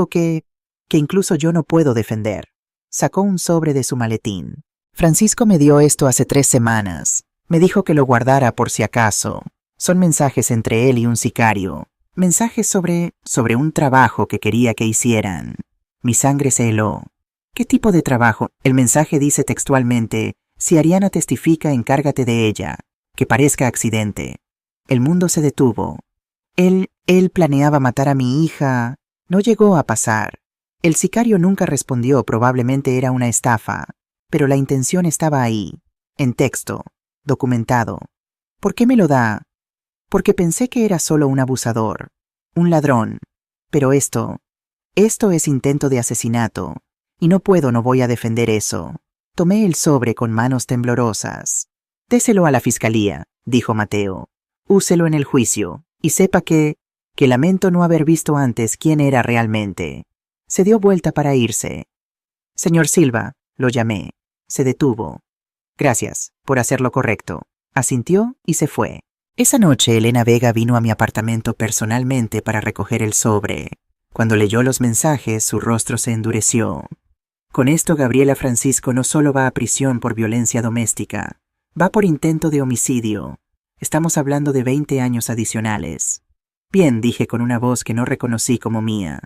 que incluso yo no puedo defender». Sacó un sobre de su maletín. «Francisco me dio esto hace 3 semanas. Me dijo que lo guardara por si acaso. Son mensajes entre él y un sicario. Mensajes sobre un trabajo que quería que hicieran». Mi sangre se heló. «¿Qué tipo de trabajo?» El mensaje dice textualmente: «Si Ariana testifica, encárgate de ella. Que parezca accidente». El mundo se detuvo. Él planeaba matar a mi hija. No llegó a pasar. El sicario nunca respondió, probablemente era una estafa. Pero la intención estaba ahí, en texto, documentado. ¿Por qué me lo da? Porque pensé que era solo un abusador, un ladrón. Pero esto es intento de asesinato. Y no voy a defender eso. Tomé el sobre con manos temblorosas. «Déselo a la fiscalía», dijo Mateo. «Úselo en el juicio, y sepa que lamento no haber visto antes quién era realmente». Se dio vuelta para irse. «Señor Silva», lo llamé. Se detuvo. «Gracias por hacer lo correcto». Asintió y se fue. Esa noche Elena Vega vino a mi apartamento personalmente para recoger el sobre. Cuando leyó los mensajes, su rostro se endureció. «Con esto, Gabriela Francisco no solo va a prisión por violencia doméstica, va por intento de homicidio. Estamos hablando de 20 años adicionales». «Bien», dije con una voz que no reconocí como mía.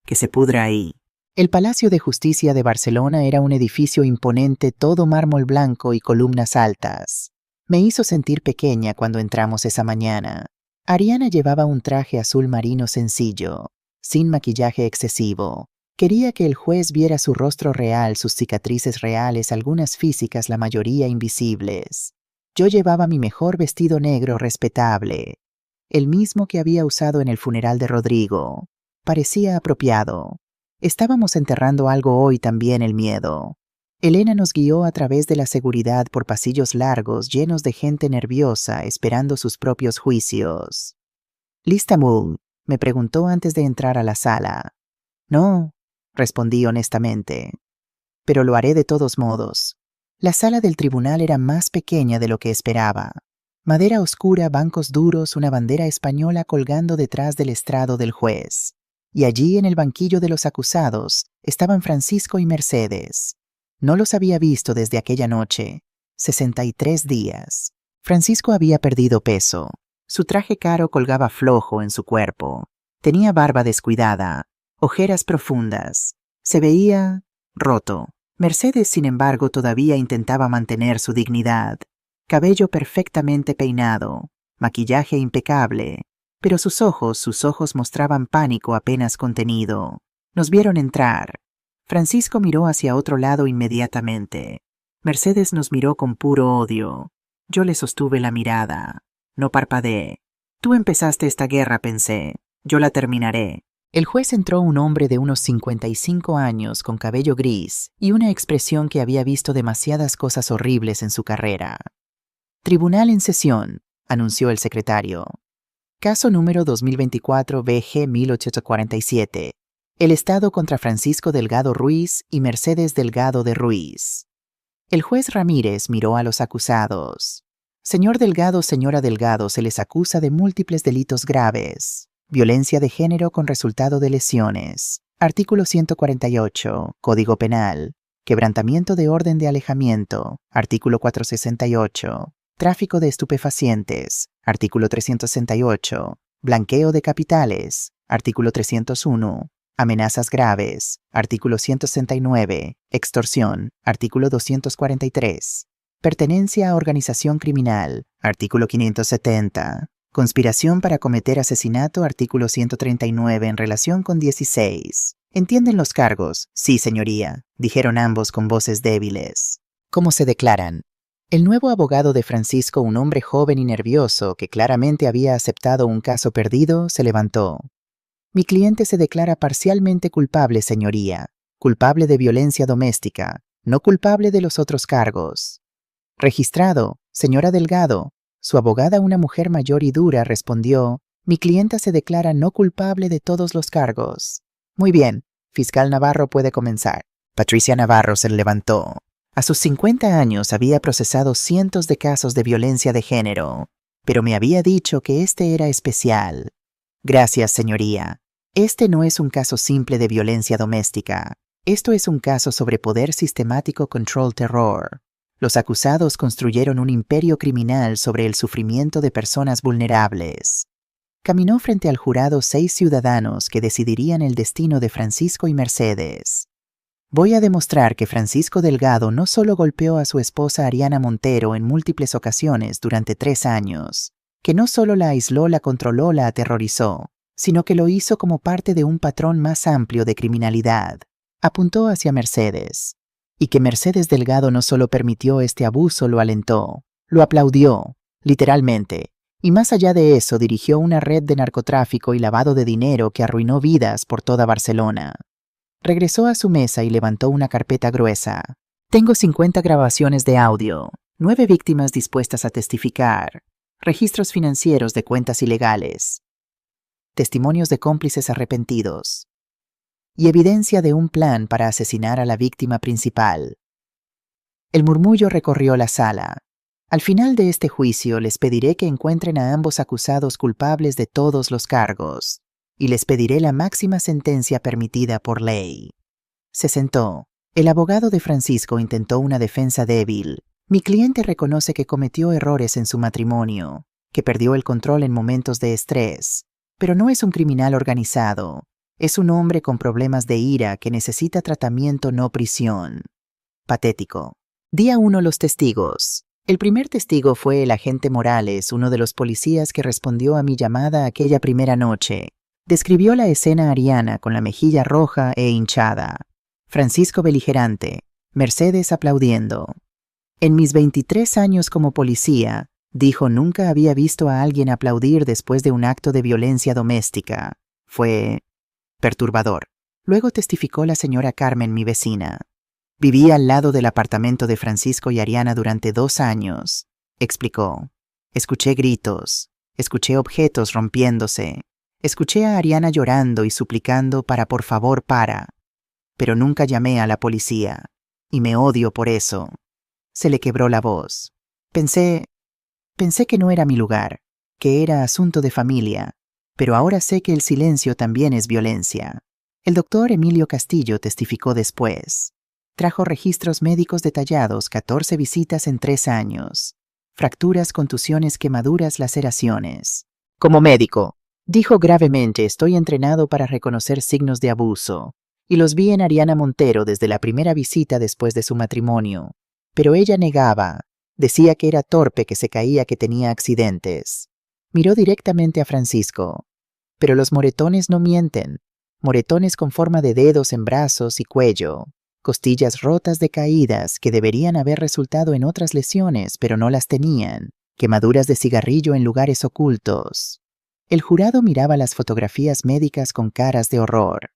«Que se pudra ahí». El Palacio de Justicia de Barcelona era un edificio imponente, todo mármol blanco y columnas altas. Me hizo sentir pequeña cuando entramos esa mañana. Ariana llevaba un traje azul marino sencillo, sin maquillaje excesivo. Quería que el juez viera su rostro real, sus cicatrices reales, algunas físicas, la mayoría invisibles. Yo llevaba mi mejor vestido negro respetable, el mismo que había usado en el funeral de Rodrigo. Parecía apropiado. Estábamos enterrando algo hoy, también el miedo. Elena nos guió a través de la seguridad por pasillos largos llenos de gente nerviosa esperando sus propios juicios. «¿Lista, Mool?», me preguntó antes de entrar a la sala. «No», respondí honestamente. «Pero lo haré de todos modos». La sala del tribunal era más pequeña de lo que esperaba. Madera oscura, bancos duros, una bandera española colgando detrás del estrado del juez. Y allí, en el banquillo de los acusados, estaban Francisco y Mercedes. No los había visto desde aquella noche. 63 días. Francisco había perdido peso. Su traje caro colgaba flojo en su cuerpo. Tenía barba descuidada, ojeras profundas. Se veía roto. Mercedes, sin embargo, todavía intentaba mantener su dignidad. Cabello perfectamente peinado, maquillaje impecable. Pero sus ojos mostraban pánico apenas contenido. Nos vieron entrar. Francisco miró hacia otro lado inmediatamente. Mercedes nos miró con puro odio. Yo le sostuve la mirada. No parpadeé. «Tú empezaste esta guerra», pensé. «Yo la terminaré». El juez entró, un hombre de unos 55 años con cabello gris y una expresión que había visto demasiadas cosas horribles en su carrera. «Tribunal en sesión», anunció el secretario. Caso número 2024 BG 1847. El Estado contra Francisco Delgado Ruiz y Mercedes Delgado de Ruiz. El juez Ramírez miró a los acusados. Señor Delgado, señora Delgado, se les acusa de múltiples delitos graves. Violencia de género con resultado de lesiones. Artículo 148, Código Penal. Quebrantamiento de orden de alejamiento. Artículo 468. Tráfico de estupefacientes. Artículo 368. Blanqueo de capitales. Artículo 301. Amenazas graves. Artículo 169. Extorsión. Artículo 243. Pertenencia a organización criminal. Artículo 570. Conspiración para cometer asesinato. Artículo 139 en relación con 16. ¿Entienden los cargos? Sí, señoría, dijeron ambos con voces débiles. ¿Cómo se declaran? El nuevo abogado de Francisco, un hombre joven y nervioso que claramente había aceptado un caso perdido, se levantó. Mi cliente se declara parcialmente culpable, señoría. Culpable de violencia doméstica, no culpable de los otros cargos. Registrado, señora Delgado. Su abogada, una mujer mayor y dura, respondió, mi clienta se declara no culpable de todos los cargos. Muy bien, fiscal Navarro puede comenzar. Patricia Navarro se levantó. A sus 50 años había procesado cientos de casos de violencia de género, pero me había dicho que este era especial. Gracias, señoría. Este no es un caso simple de violencia doméstica. Esto es un caso sobre poder sistemático control terror. Los acusados construyeron un imperio criminal sobre el sufrimiento de personas vulnerables. Caminó frente al jurado 6 ciudadanos que decidirían el destino de Francisco y Mercedes. Voy a demostrar que Francisco Delgado no solo golpeó a su esposa Ariana Montero en múltiples ocasiones durante 3 años, que no solo la aisló, la controló, la aterrorizó, sino que lo hizo como parte de un patrón más amplio de criminalidad. Apuntó hacia Mercedes. Y que Mercedes Delgado no solo permitió este abuso, lo alentó, lo aplaudió, literalmente. Y más allá de eso, dirigió una red de narcotráfico y lavado de dinero que arruinó vidas por toda Barcelona. Regresó a su mesa y levantó una carpeta gruesa. Tengo 50 grabaciones de audio, 9 víctimas dispuestas a testificar, registros financieros de cuentas ilegales, testimonios de cómplices arrepentidos y evidencia de un plan para asesinar a la víctima principal. El murmullo recorrió la sala. Al final de este juicio les pediré que encuentren a ambos acusados culpables de todos los cargos, y les pediré la máxima sentencia permitida por ley. Se sentó. El abogado de Francisco intentó una defensa débil. Mi cliente reconoce que cometió errores en su matrimonio, que perdió el control en momentos de estrés, pero no es un criminal organizado. Es un hombre con problemas de ira que necesita tratamiento, no prisión. Patético. Día 1. Los testigos. El primer testigo fue el agente Morales, uno de los policías que respondió a mi llamada aquella primera noche. Describió la escena Ariana con la mejilla roja e hinchada. Francisco beligerante. Mercedes aplaudiendo. En mis 23 años como policía, dijo, nunca había visto a alguien aplaudir después de un acto de violencia doméstica. Fue perturbador. Luego testificó la señora Carmen, mi vecina. Vivía al lado del apartamento de Francisco y Ariana durante 2 años. Explicó. Escuché gritos. Escuché objetos rompiéndose. Escuché a Ariana llorando y suplicando para por favor para. Pero nunca llamé a la policía. Y me odio por eso. Se le quebró la voz. Pensé que no era mi lugar, que era asunto de familia. Pero ahora sé que el silencio también es violencia. El doctor Emilio Castillo testificó después. Trajo registros médicos detallados, 14 visitas en 3 años. Fracturas, contusiones, quemaduras, laceraciones. Como médico, dijo gravemente, estoy entrenado para reconocer signos de abuso. Y los vi en Ariana Montero desde la primera visita después de su matrimonio. Pero ella negaba. Decía que era torpe, que se caía, que tenía accidentes. Miró directamente a Francisco. Pero los moretones no mienten. Moretones con forma de dedos en brazos y cuello. Costillas rotas de caídas que deberían haber resultado en otras lesiones, pero no las tenían. Quemaduras de cigarrillo en lugares ocultos. El jurado miraba las fotografías médicas con caras de horror.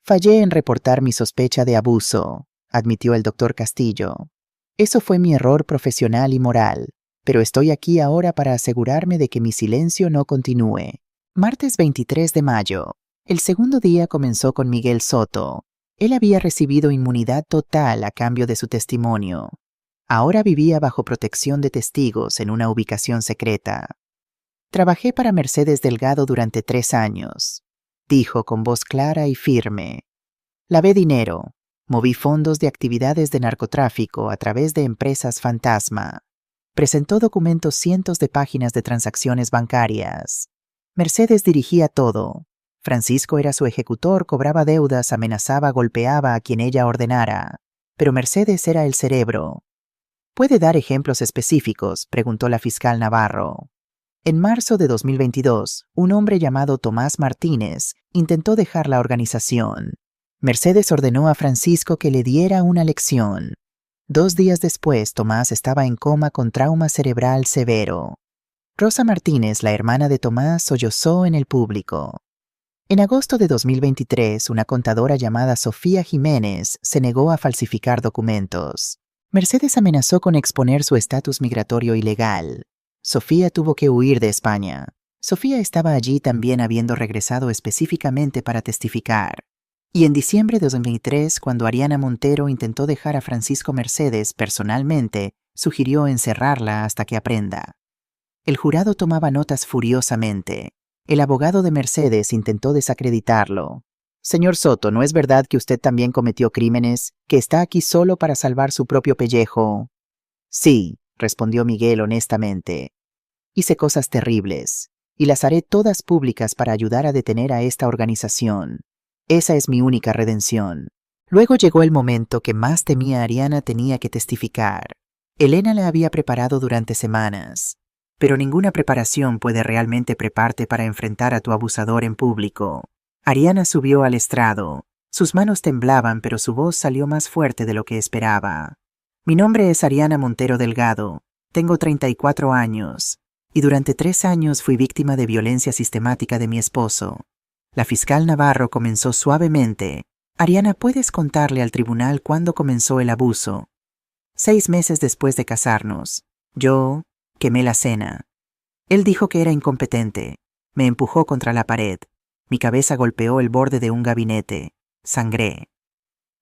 Fallé en reportar mi sospecha de abuso, admitió el doctor Castillo. Eso fue mi error profesional y moral. pero estoy aquí ahora para asegurarme de que mi silencio no continúe. Martes 23 de mayo. El segundo día comenzó con Miguel Soto. Él había recibido inmunidad total a cambio de su testimonio. Ahora vivía bajo protección de testigos en una ubicación secreta. Trabajé para Mercedes Delgado durante 3 años, dijo con voz clara y firme. Lavé dinero, moví fondos de actividades de narcotráfico a través de empresas fantasma. Presentó documentos cientos de páginas de transacciones bancarias. Mercedes dirigía todo. Francisco era su ejecutor, cobraba deudas, amenazaba, golpeaba a quien ella ordenara. Pero Mercedes era el cerebro. ¿Puede dar ejemplos específicos?, preguntó la fiscal Navarro. En marzo de 2022, un hombre llamado Tomás Martínez intentó dejar la organización. Mercedes ordenó a Francisco que le diera una lección. 2 días después, Tomás estaba en coma con trauma cerebral severo. Rosa Martínez, la hermana de Tomás, sollozó en el público. En agosto de 2023, una contadora llamada Sofía Jiménez se negó a falsificar documentos. Mercedes amenazó con exponer su estatus migratorio ilegal. Sofía tuvo que huir de España. Sofía estaba allí también habiendo regresado específicamente para testificar. Y en diciembre de 2023, cuando Ariana Montero intentó dejar a Francisco Mercedes personalmente, sugirió encerrarla hasta que aprenda. El jurado tomaba notas furiosamente. El abogado de Mercedes intentó desacreditarlo. Señor Soto, ¿no es verdad que usted también cometió crímenes, que está aquí solo para salvar su propio pellejo? Sí, respondió Miguel honestamente. Hice cosas terribles, y las haré todas públicas para ayudar a detener a esta organización. Esa es mi única redención. Luego llegó el momento que más temía Ariana tenía que testificar. Elena la había preparado durante semanas. Pero ninguna preparación puede realmente prepararte para enfrentar a tu abusador en público. Ariana subió al estrado. Sus manos temblaban, pero su voz salió más fuerte de lo que esperaba. Mi nombre es Ariana Montero Delgado. Tengo 34 años. Y durante 3 años fui víctima de violencia sistemática de mi esposo. La fiscal Navarro comenzó suavemente. Ariana, ¿puedes contarle al tribunal cuándo comenzó el abuso? 6 meses después de casarnos. Yo quemé la cena. Él dijo que era incompetente. Me empujó contra la pared. Mi cabeza golpeó el borde de un gabinete. Sangré.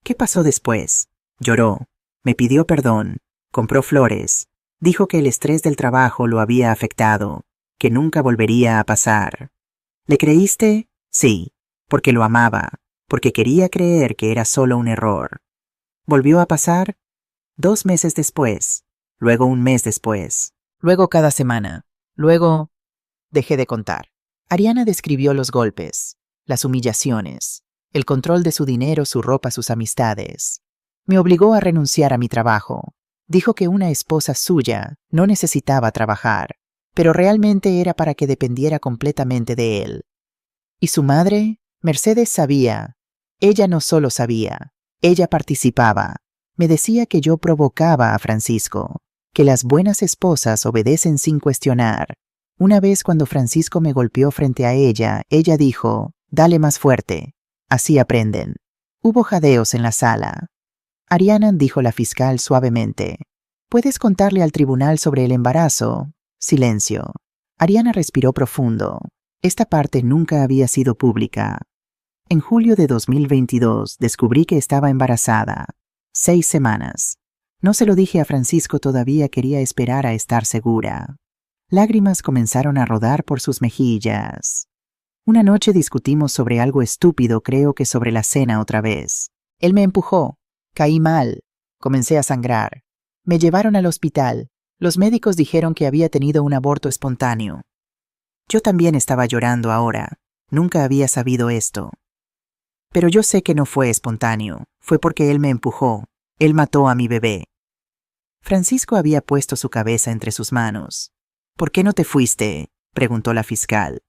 ¿Qué pasó después? Lloró. Me pidió perdón. Compró flores. Dijo que el estrés del trabajo lo había afectado, que nunca volvería a pasar. ¿Le creíste? Sí, porque lo amaba, porque quería creer que era solo un error. ¿Volvió a pasar? 2 meses después, luego 1 mes después, luego cada semana, luego... Dejé de contar. Ariana describió los golpes, las humillaciones, el control de su dinero, su ropa, sus amistades. Me obligó a renunciar a mi trabajo. Dijo que una esposa suya no necesitaba trabajar, pero realmente era para que dependiera completamente de él. ¿Y su madre? Mercedes sabía. Ella no solo sabía, ella participaba. Me decía que yo provocaba a Francisco, que las buenas esposas obedecen sin cuestionar. Una vez cuando Francisco me golpeó frente a ella, ella dijo, «Dale más fuerte». Así aprenden. Hubo jadeos en la sala. Ariana, dijo la fiscal suavemente, ¿puedes contarle al tribunal sobre el embarazo? Silencio. Ariana respiró profundo. Esta parte nunca había sido pública. En julio de 2022 descubrí que estaba embarazada. 6 semanas. No se lo dije a Francisco, todavía quería esperar a estar segura. Lágrimas comenzaron a rodar por sus mejillas. Una noche discutimos sobre algo estúpido, creo que sobre la cena otra vez. Él me empujó. Caí mal. Comencé a sangrar. Me llevaron al hospital. Los médicos dijeron que había tenido un aborto espontáneo. Yo también estaba llorando ahora. Nunca había sabido esto. Pero yo sé que no fue espontáneo. Fue porque él me empujó. Él mató a mi bebé. Francisco había puesto su cabeza entre sus manos. ¿Por qué no te fuiste?, preguntó la fiscal.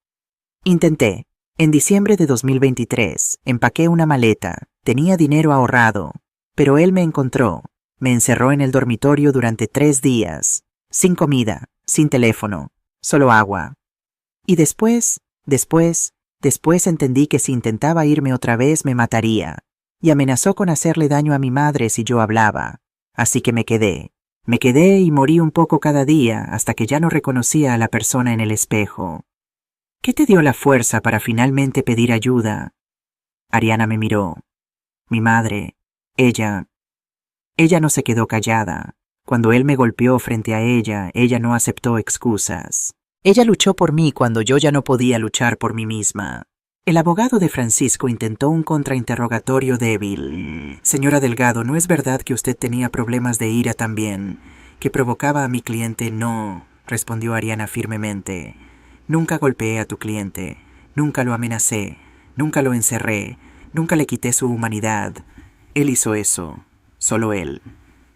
Intenté. En diciembre de 2023, empaqué una maleta. Tenía dinero ahorrado. Pero él me encontró. Me encerró en el dormitorio durante 3 días. Sin comida, sin teléfono, solo agua. Y después entendí que si intentaba irme otra vez me mataría. Y amenazó con hacerle daño a mi madre si yo hablaba. Así que me quedé. Me quedé y morí un poco cada día hasta que ya no reconocía a la persona en el espejo. ¿Qué te dio la fuerza para finalmente pedir ayuda? Ariana me miró. Mi madre, ella no se quedó callada. Cuando él me golpeó frente a ella no aceptó excusas. Ella luchó por mí cuando yo ya no podía luchar por mí misma. El abogado de Francisco intentó un contrainterrogatorio débil. Señora Delgado, ¿no es verdad que usted tenía problemas de ira también, que provocaba a mi cliente? No, respondió Ariana firmemente. Nunca golpeé a tu cliente, nunca lo amenacé, nunca lo encerré, nunca le quité su humanidad. Él hizo eso, solo él.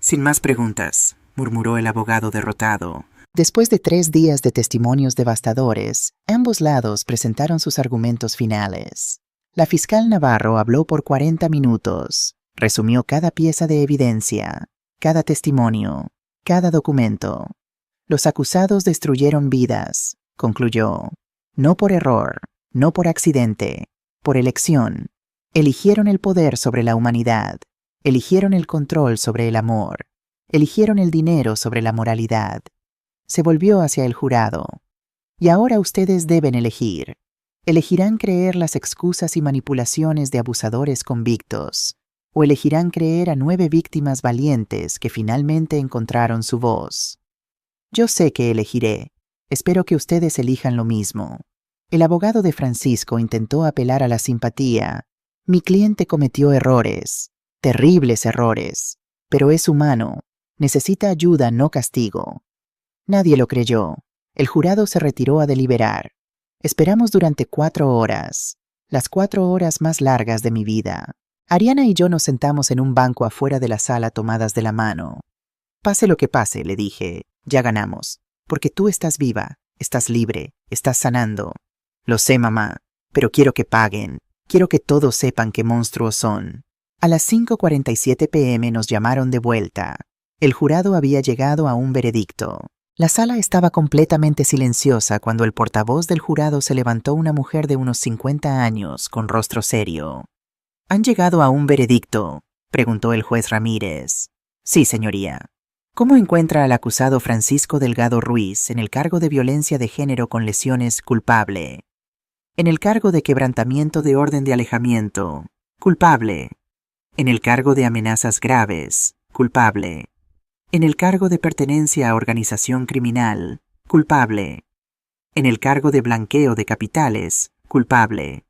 Sin más preguntas, murmuró el abogado derrotado. Después de 3 días de testimonios devastadores, ambos lados presentaron sus argumentos finales. La fiscal Navarro habló por 40 minutos, resumió cada pieza de evidencia, cada testimonio, cada documento. Los acusados destruyeron vidas, concluyó. No por error, no por accidente, por elección. Eligieron el poder sobre la humanidad, eligieron el control sobre el amor, eligieron el dinero sobre la moralidad. Se volvió hacia el jurado. Y ahora ustedes deben elegir. ¿Elegirán creer las excusas y manipulaciones de abusadores convictos? ¿O elegirán creer a 9 víctimas valientes que finalmente encontraron su voz? Yo sé que elegiré. Espero que ustedes elijan lo mismo. El abogado de Francisco intentó apelar a la simpatía. Mi cliente cometió errores, terribles errores, pero es humano. Necesita ayuda, no castigo. Nadie lo creyó. El jurado se retiró a deliberar. Esperamos durante 4 horas, las 4 horas más largas de mi vida. Ariana y yo nos sentamos en un banco afuera de la sala tomadas de la mano. Pase lo que pase, le dije, ya ganamos, porque tú estás viva, estás libre, estás sanando. Lo sé, mamá, pero quiero que paguen. Quiero que todos sepan qué monstruos son. A las 5:47 p.m. nos llamaron de vuelta. El jurado había llegado a un veredicto. La sala estaba completamente silenciosa cuando el portavoz del jurado se levantó, una mujer de unos 50 años, con rostro serio. ¿Han llegado a un veredicto?, preguntó el juez Ramírez. Sí, señoría. ¿Cómo encuentra al acusado Francisco Delgado Ruiz en el cargo de violencia de género con lesiones? Culpable. En el cargo de quebrantamiento de orden de alejamiento. Culpable. En el cargo de amenazas graves. Culpable. En el cargo de pertenencia a organización criminal, culpable. En el cargo de blanqueo de capitales, culpable.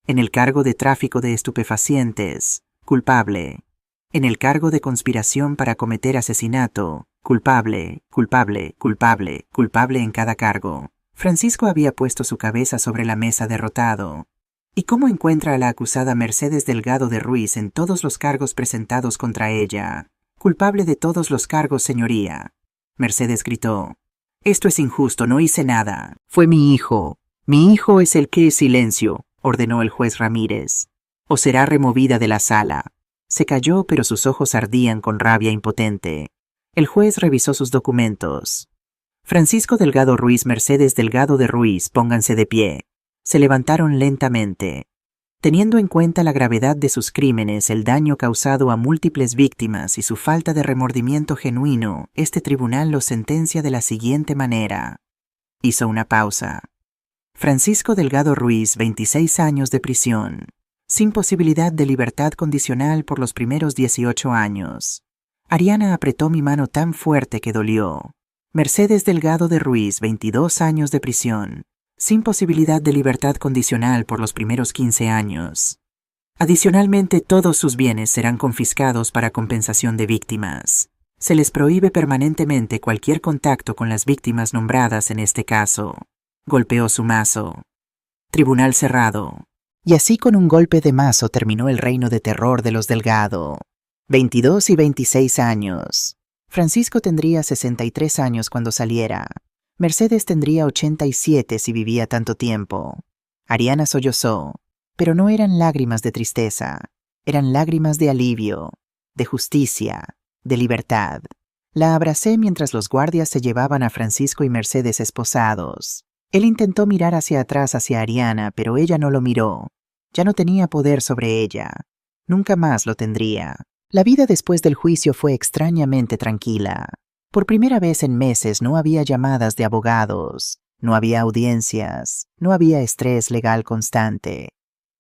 En el cargo de tráfico de estupefacientes, culpable. En el cargo de conspiración para cometer asesinato, culpable, culpable, culpable, culpable en cada cargo. Francisco había puesto su cabeza sobre la mesa derrotado. ¿Y cómo encuentra a la acusada Mercedes Delgado de Ruiz en todos los cargos presentados contra ella? Culpable de todos los cargos, señoría. Mercedes gritó. Esto es injusto, no hice nada. Fue mi hijo. Mi hijo es el que... Silencio, ordenó el juez Ramírez. O será removida de la sala. Se calló, pero sus ojos ardían con rabia impotente. El juez revisó sus documentos. Francisco Delgado Ruiz, Mercedes Delgado de Ruiz, pónganse de pie. Se levantaron lentamente. Teniendo en cuenta la gravedad de sus crímenes, el daño causado a múltiples víctimas y su falta de remordimiento genuino, este tribunal los sentencia de la siguiente manera. Hizo una pausa. Francisco Delgado Ruiz, 26 años de prisión, sin posibilidad de libertad condicional por los primeros 18 años. Ariana apretó mi mano tan fuerte que dolió. Mercedes Delgado de Ruiz, 22 años de prisión, sin posibilidad de libertad condicional por los primeros 15 años. Adicionalmente, todos sus bienes serán confiscados para compensación de víctimas. Se les prohíbe permanentemente cualquier contacto con las víctimas nombradas en este caso. Golpeó su mazo. Tribunal cerrado. Y así, con un golpe de mazo, terminó el reino de terror de los Delgado. 22 y 26 años. Francisco tendría 63 años cuando saliera. Mercedes tendría 87 si vivía tanto tiempo. Ariana sollozó, pero no eran lágrimas de tristeza, eran lágrimas de alivio, de justicia, de libertad. La abracé mientras los guardias se llevaban a Francisco y Mercedes esposados. Él intentó mirar hacia atrás hacia Ariana, pero ella no lo miró. Ya no tenía poder sobre ella. Nunca más lo tendría. La vida después del juicio fue extrañamente tranquila. Por primera vez en meses no había llamadas de abogados, no había audiencias, no había estrés legal constante.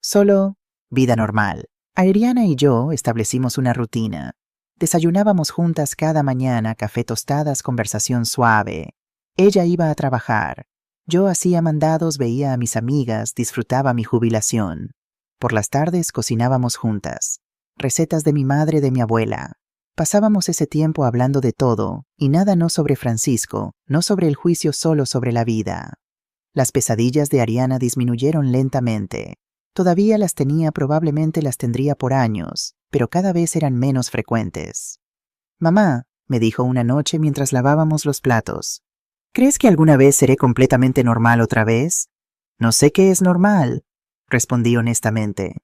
Solo vida normal. Ariana y yo establecimos una rutina. Desayunábamos juntas cada mañana, café, tostadas, conversación suave. Ella iba a trabajar. Yo hacía mandados, veía a mis amigas, disfrutaba mi jubilación. Por las tardes cocinábamos juntas. Recetas de mi madre, de mi abuela. Pasábamos ese tiempo hablando de todo, y nada no sobre Francisco, no sobre el juicio, solo sobre la vida. Las pesadillas de Ariana disminuyeron lentamente. Todavía las tenía, probablemente las tendría por años, pero cada vez eran menos frecuentes. «Mamá», me dijo una noche mientras lavábamos los platos, «¿crees que alguna vez seré completamente normal otra vez?» «No sé qué es normal», respondí honestamente.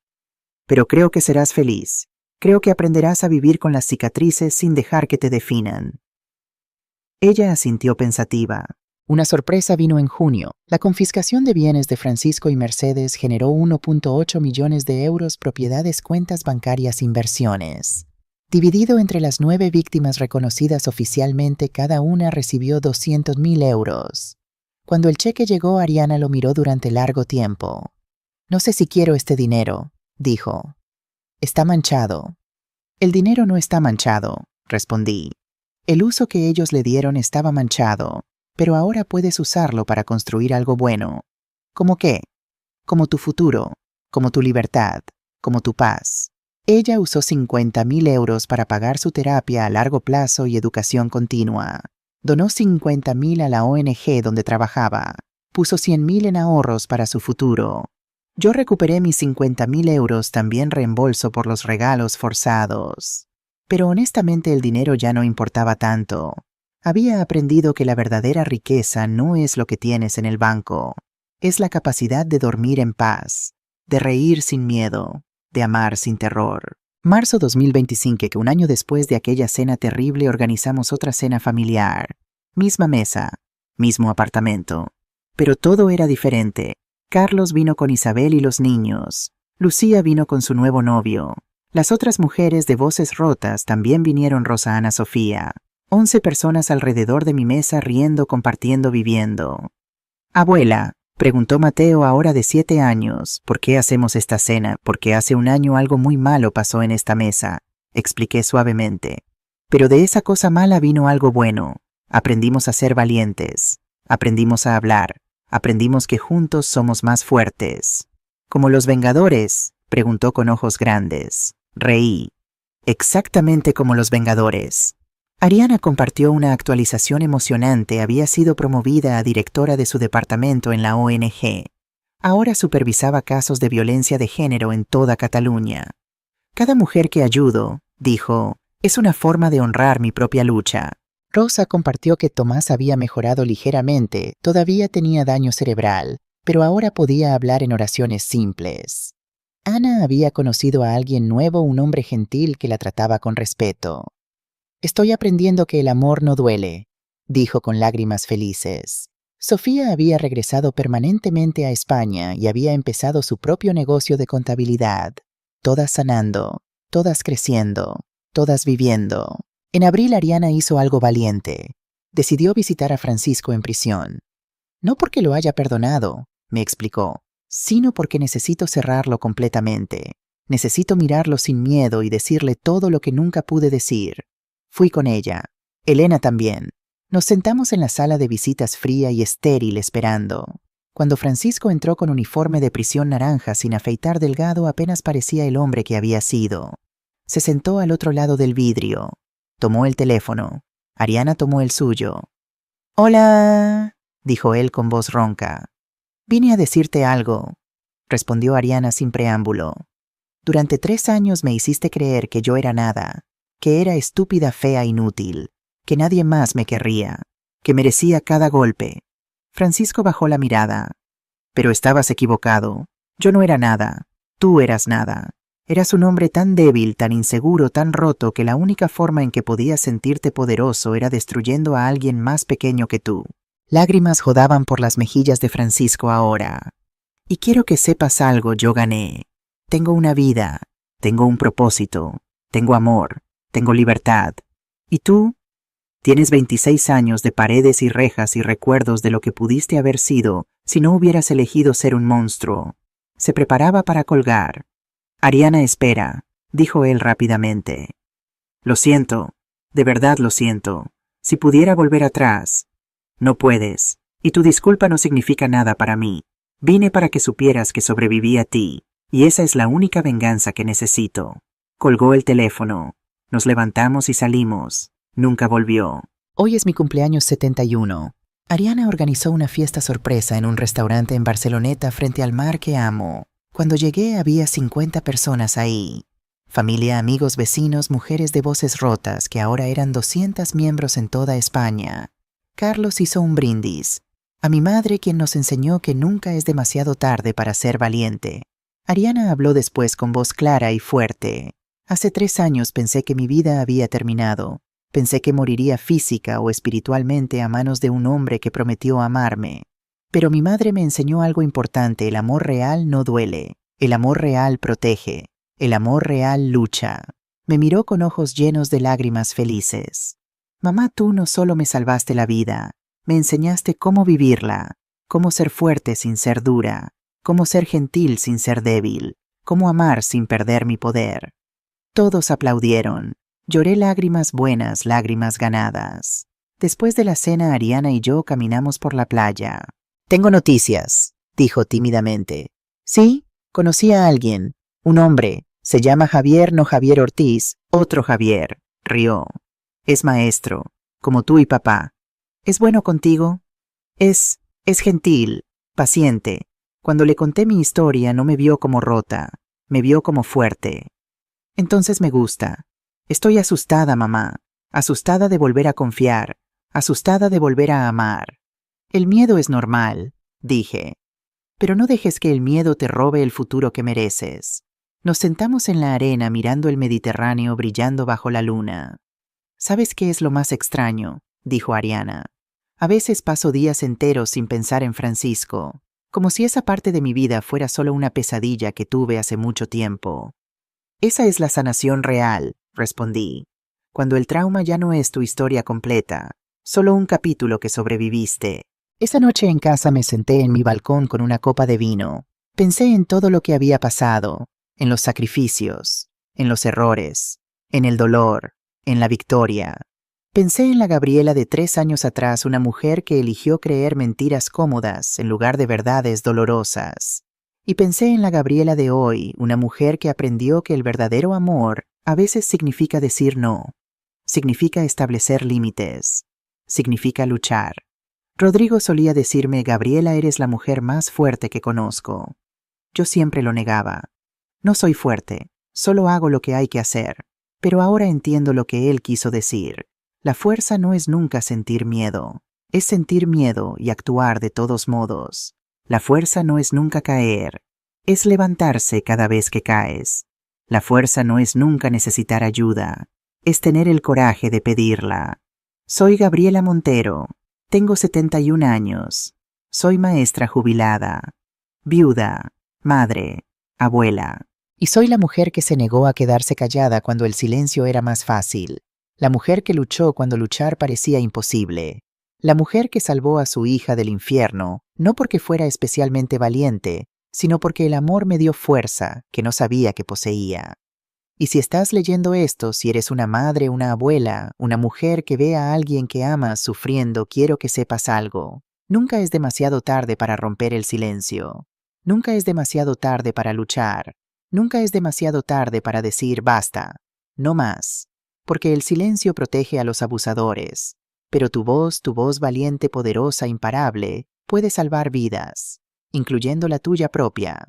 «Pero creo que serás feliz. Creo que aprenderás a vivir con las cicatrices sin dejar que te definan». Ella asintió pensativa. Una sorpresa vino en junio. La confiscación de bienes de Francisco y Mercedes generó 1.8 millones de euros, propiedades, cuentas bancarias, inversiones. Dividido entre las 9 víctimas reconocidas oficialmente, cada una recibió 200.000 euros. Cuando el cheque llegó, Ariana lo miró durante largo tiempo. «No sé si quiero este dinero», dijo. «Está manchado». «El dinero no está manchado», respondí. «El uso que ellos le dieron estaba manchado, pero ahora puedes usarlo para construir algo bueno». «¿Cómo qué?» «Como tu futuro, como tu libertad, como tu paz». Ella usó 50.000 euros para pagar su terapia a largo plazo y educación continua. Donó 50.000 a la ONG donde trabajaba. Puso 100.000 en ahorros para su futuro. Yo recuperé mis 50.000 euros, también reembolso por los regalos forzados. Pero honestamente el dinero ya no importaba tanto. Había aprendido que la verdadera riqueza no es lo que tienes en el banco. Es la capacidad de dormir en paz, de reír sin miedo, de amar sin terror. Marzo 2025, que un año después de aquella cena terrible organizamos otra cena familiar. Misma mesa, mismo apartamento. Pero todo era diferente. Carlos vino con Isabel y los niños. Lucía vino con su nuevo novio. Las otras mujeres de voces rotas también vinieron, Rosa, Ana, Sofía. 11 personas alrededor de mi mesa riendo, compartiendo, viviendo. «Abuela», preguntó Mateo, ahora de 7 años, «¿por qué hacemos esta cena? Porque hace un año algo muy malo pasó en esta mesa», expliqué suavemente. «Pero de esa cosa mala vino algo bueno. Aprendimos a ser valientes. Aprendimos a hablar. Aprendimos que juntos somos más fuertes». «¿Como los Vengadores?», preguntó con ojos grandes. Reí. «Exactamente como los Vengadores». Ariana compartió una actualización emocionante. Había sido promovida a directora de su departamento en la ONG. Ahora supervisaba casos de violencia de género en toda Cataluña. «Cada mujer que ayudo», dijo, «es una forma de honrar mi propia lucha». Rosa compartió que Tomás había mejorado ligeramente, todavía tenía daño cerebral, pero ahora podía hablar en oraciones simples. Ana había conocido a alguien nuevo, un hombre gentil que la trataba con respeto. «Estoy aprendiendo que el amor no duele», dijo con lágrimas felices. Sofía había regresado permanentemente a España y había empezado su propio negocio de contabilidad. Todas sanando, todas creciendo, todas viviendo. En abril Ariana hizo algo valiente. Decidió visitar a Francisco en prisión. «No porque lo haya perdonado», me explicó, «sino porque necesito cerrarlo completamente. Necesito mirarlo sin miedo y decirle todo lo que nunca pude decir». Fui con ella. Elena también. Nos sentamos en la sala de visitas fría y estéril esperando. Cuando Francisco entró con uniforme de prisión naranja, sin afeitar, delgado, apenas parecía el hombre que había sido. Se sentó al otro lado del vidrio. Tomó el teléfono. Ariana tomó el suyo. «Hola», dijo él con voz ronca. «Vine a decirte algo», respondió Ariana sin preámbulo. «Durante 3 años me hiciste creer que yo era nada, que era estúpida, fea, inútil, que nadie más me querría, que merecía cada golpe». Francisco bajó la mirada. «Pero estabas equivocado. Yo no era nada. Tú eras nada. Eras un hombre tan débil, tan inseguro, tan roto, que la única forma en que podías sentirte poderoso era destruyendo a alguien más pequeño que tú». Lágrimas rodaban por las mejillas de Francisco ahora. «Y quiero que sepas algo, yo gané. Tengo una vida, tengo un propósito, tengo amor, tengo libertad. ¿Y tú? Tienes 26 años de paredes y rejas y recuerdos de lo que pudiste haber sido si no hubieras elegido ser un monstruo. Se preparaba para colgar. Ariana espera, dijo él rápidamente. Lo siento, de verdad lo siento. Si pudiera volver atrás. No puedes, y tu disculpa no significa nada para mí. Vine para que supieras que sobreviví a ti, y esa es la única venganza que necesito. Colgó el teléfono. Nos levantamos y salimos. Nunca volvió. Hoy es mi cumpleaños 71. Ariana organizó una fiesta sorpresa en un restaurante en Barceloneta frente al mar que amo. Cuando llegué había 50 personas ahí. Familia, amigos, vecinos, mujeres de voces rotas, que ahora eran 200 miembros en toda España. Carlos hizo un brindis. A mi madre, quien nos enseñó que nunca es demasiado tarde para ser valiente. Ariana habló después con voz clara y fuerte. Hace 3 años pensé que mi vida había terminado. Pensé que moriría física o espiritualmente a manos de un hombre que prometió amarme. Pero mi madre me enseñó algo importante: el amor real no duele. El amor real protege. El amor real lucha. Me miró con ojos llenos de lágrimas felices. Mamá, tú no solo me salvaste la vida, me enseñaste cómo vivirla, cómo ser fuerte sin ser dura, cómo ser gentil sin ser débil, cómo amar sin perder mi poder. Todos aplaudieron. Lloré lágrimas buenas, lágrimas ganadas. Después de la cena, Ariana y yo caminamos por la playa. Tengo noticias, dijo tímidamente. Sí, conocí a alguien, un hombre. Se llama Javier, no Javier Ortiz. Otro Javier, rió. Es maestro, como tú y papá. ¿Es bueno contigo? Es gentil, paciente. Cuando le conté mi historia no me vio como rota, me vio como fuerte. Entonces me gusta. Estoy asustada, mamá, asustada de volver a confiar, asustada de volver a amar. El miedo es normal, dije. Pero no dejes que el miedo te robe el futuro que mereces. Nos sentamos en la arena mirando el Mediterráneo brillando bajo la luna. ¿Sabes qué es lo más extraño?, dijo Ariana. A veces paso días enteros sin pensar en Francisco, como si esa parte de mi vida fuera solo una pesadilla que tuve hace mucho tiempo. Esa es la sanación real, respondí. Cuando el trauma ya no es tu historia completa, solo un capítulo que sobreviviste. Esa noche en casa me senté en mi balcón con una copa de vino. Pensé en todo lo que había pasado, en los sacrificios, en los errores, en el dolor, en la victoria. Pensé en la Gabriela de 3 años atrás, una mujer que eligió creer mentiras cómodas en lugar de verdades dolorosas. Y pensé en la Gabriela de hoy, una mujer que aprendió que el verdadero amor a veces significa decir no, significa establecer límites, significa luchar. Rodrigo solía decirme: Gabriela, eres la mujer más fuerte que conozco. Yo siempre lo negaba. No soy fuerte, solo hago lo que hay que hacer. Pero ahora entiendo lo que él quiso decir. La fuerza no es nunca sentir miedo, es sentir miedo y actuar de todos modos. La fuerza no es nunca caer, es levantarse cada vez que caes. La fuerza no es nunca necesitar ayuda, es tener el coraje de pedirla. Soy Gabriela Montero, tengo 71 años, soy maestra jubilada, viuda, madre, abuela. Y soy la mujer que se negó a quedarse callada cuando el silencio era más fácil. La mujer que luchó cuando luchar parecía imposible. La mujer que salvó a su hija del infierno, no porque fuera especialmente valiente, sino porque el amor me dio fuerza que no sabía que poseía. Y si estás leyendo esto, si eres una madre, una abuela, una mujer que ve a alguien que amas sufriendo, quiero que sepas algo. Nunca es demasiado tarde para romper el silencio. Nunca es demasiado tarde para luchar. Nunca es demasiado tarde para decir basta, no más. Porque el silencio protege a los abusadores. Pero tu voz valiente, poderosa, imparable, puede salvar vidas, incluyendo la tuya propia.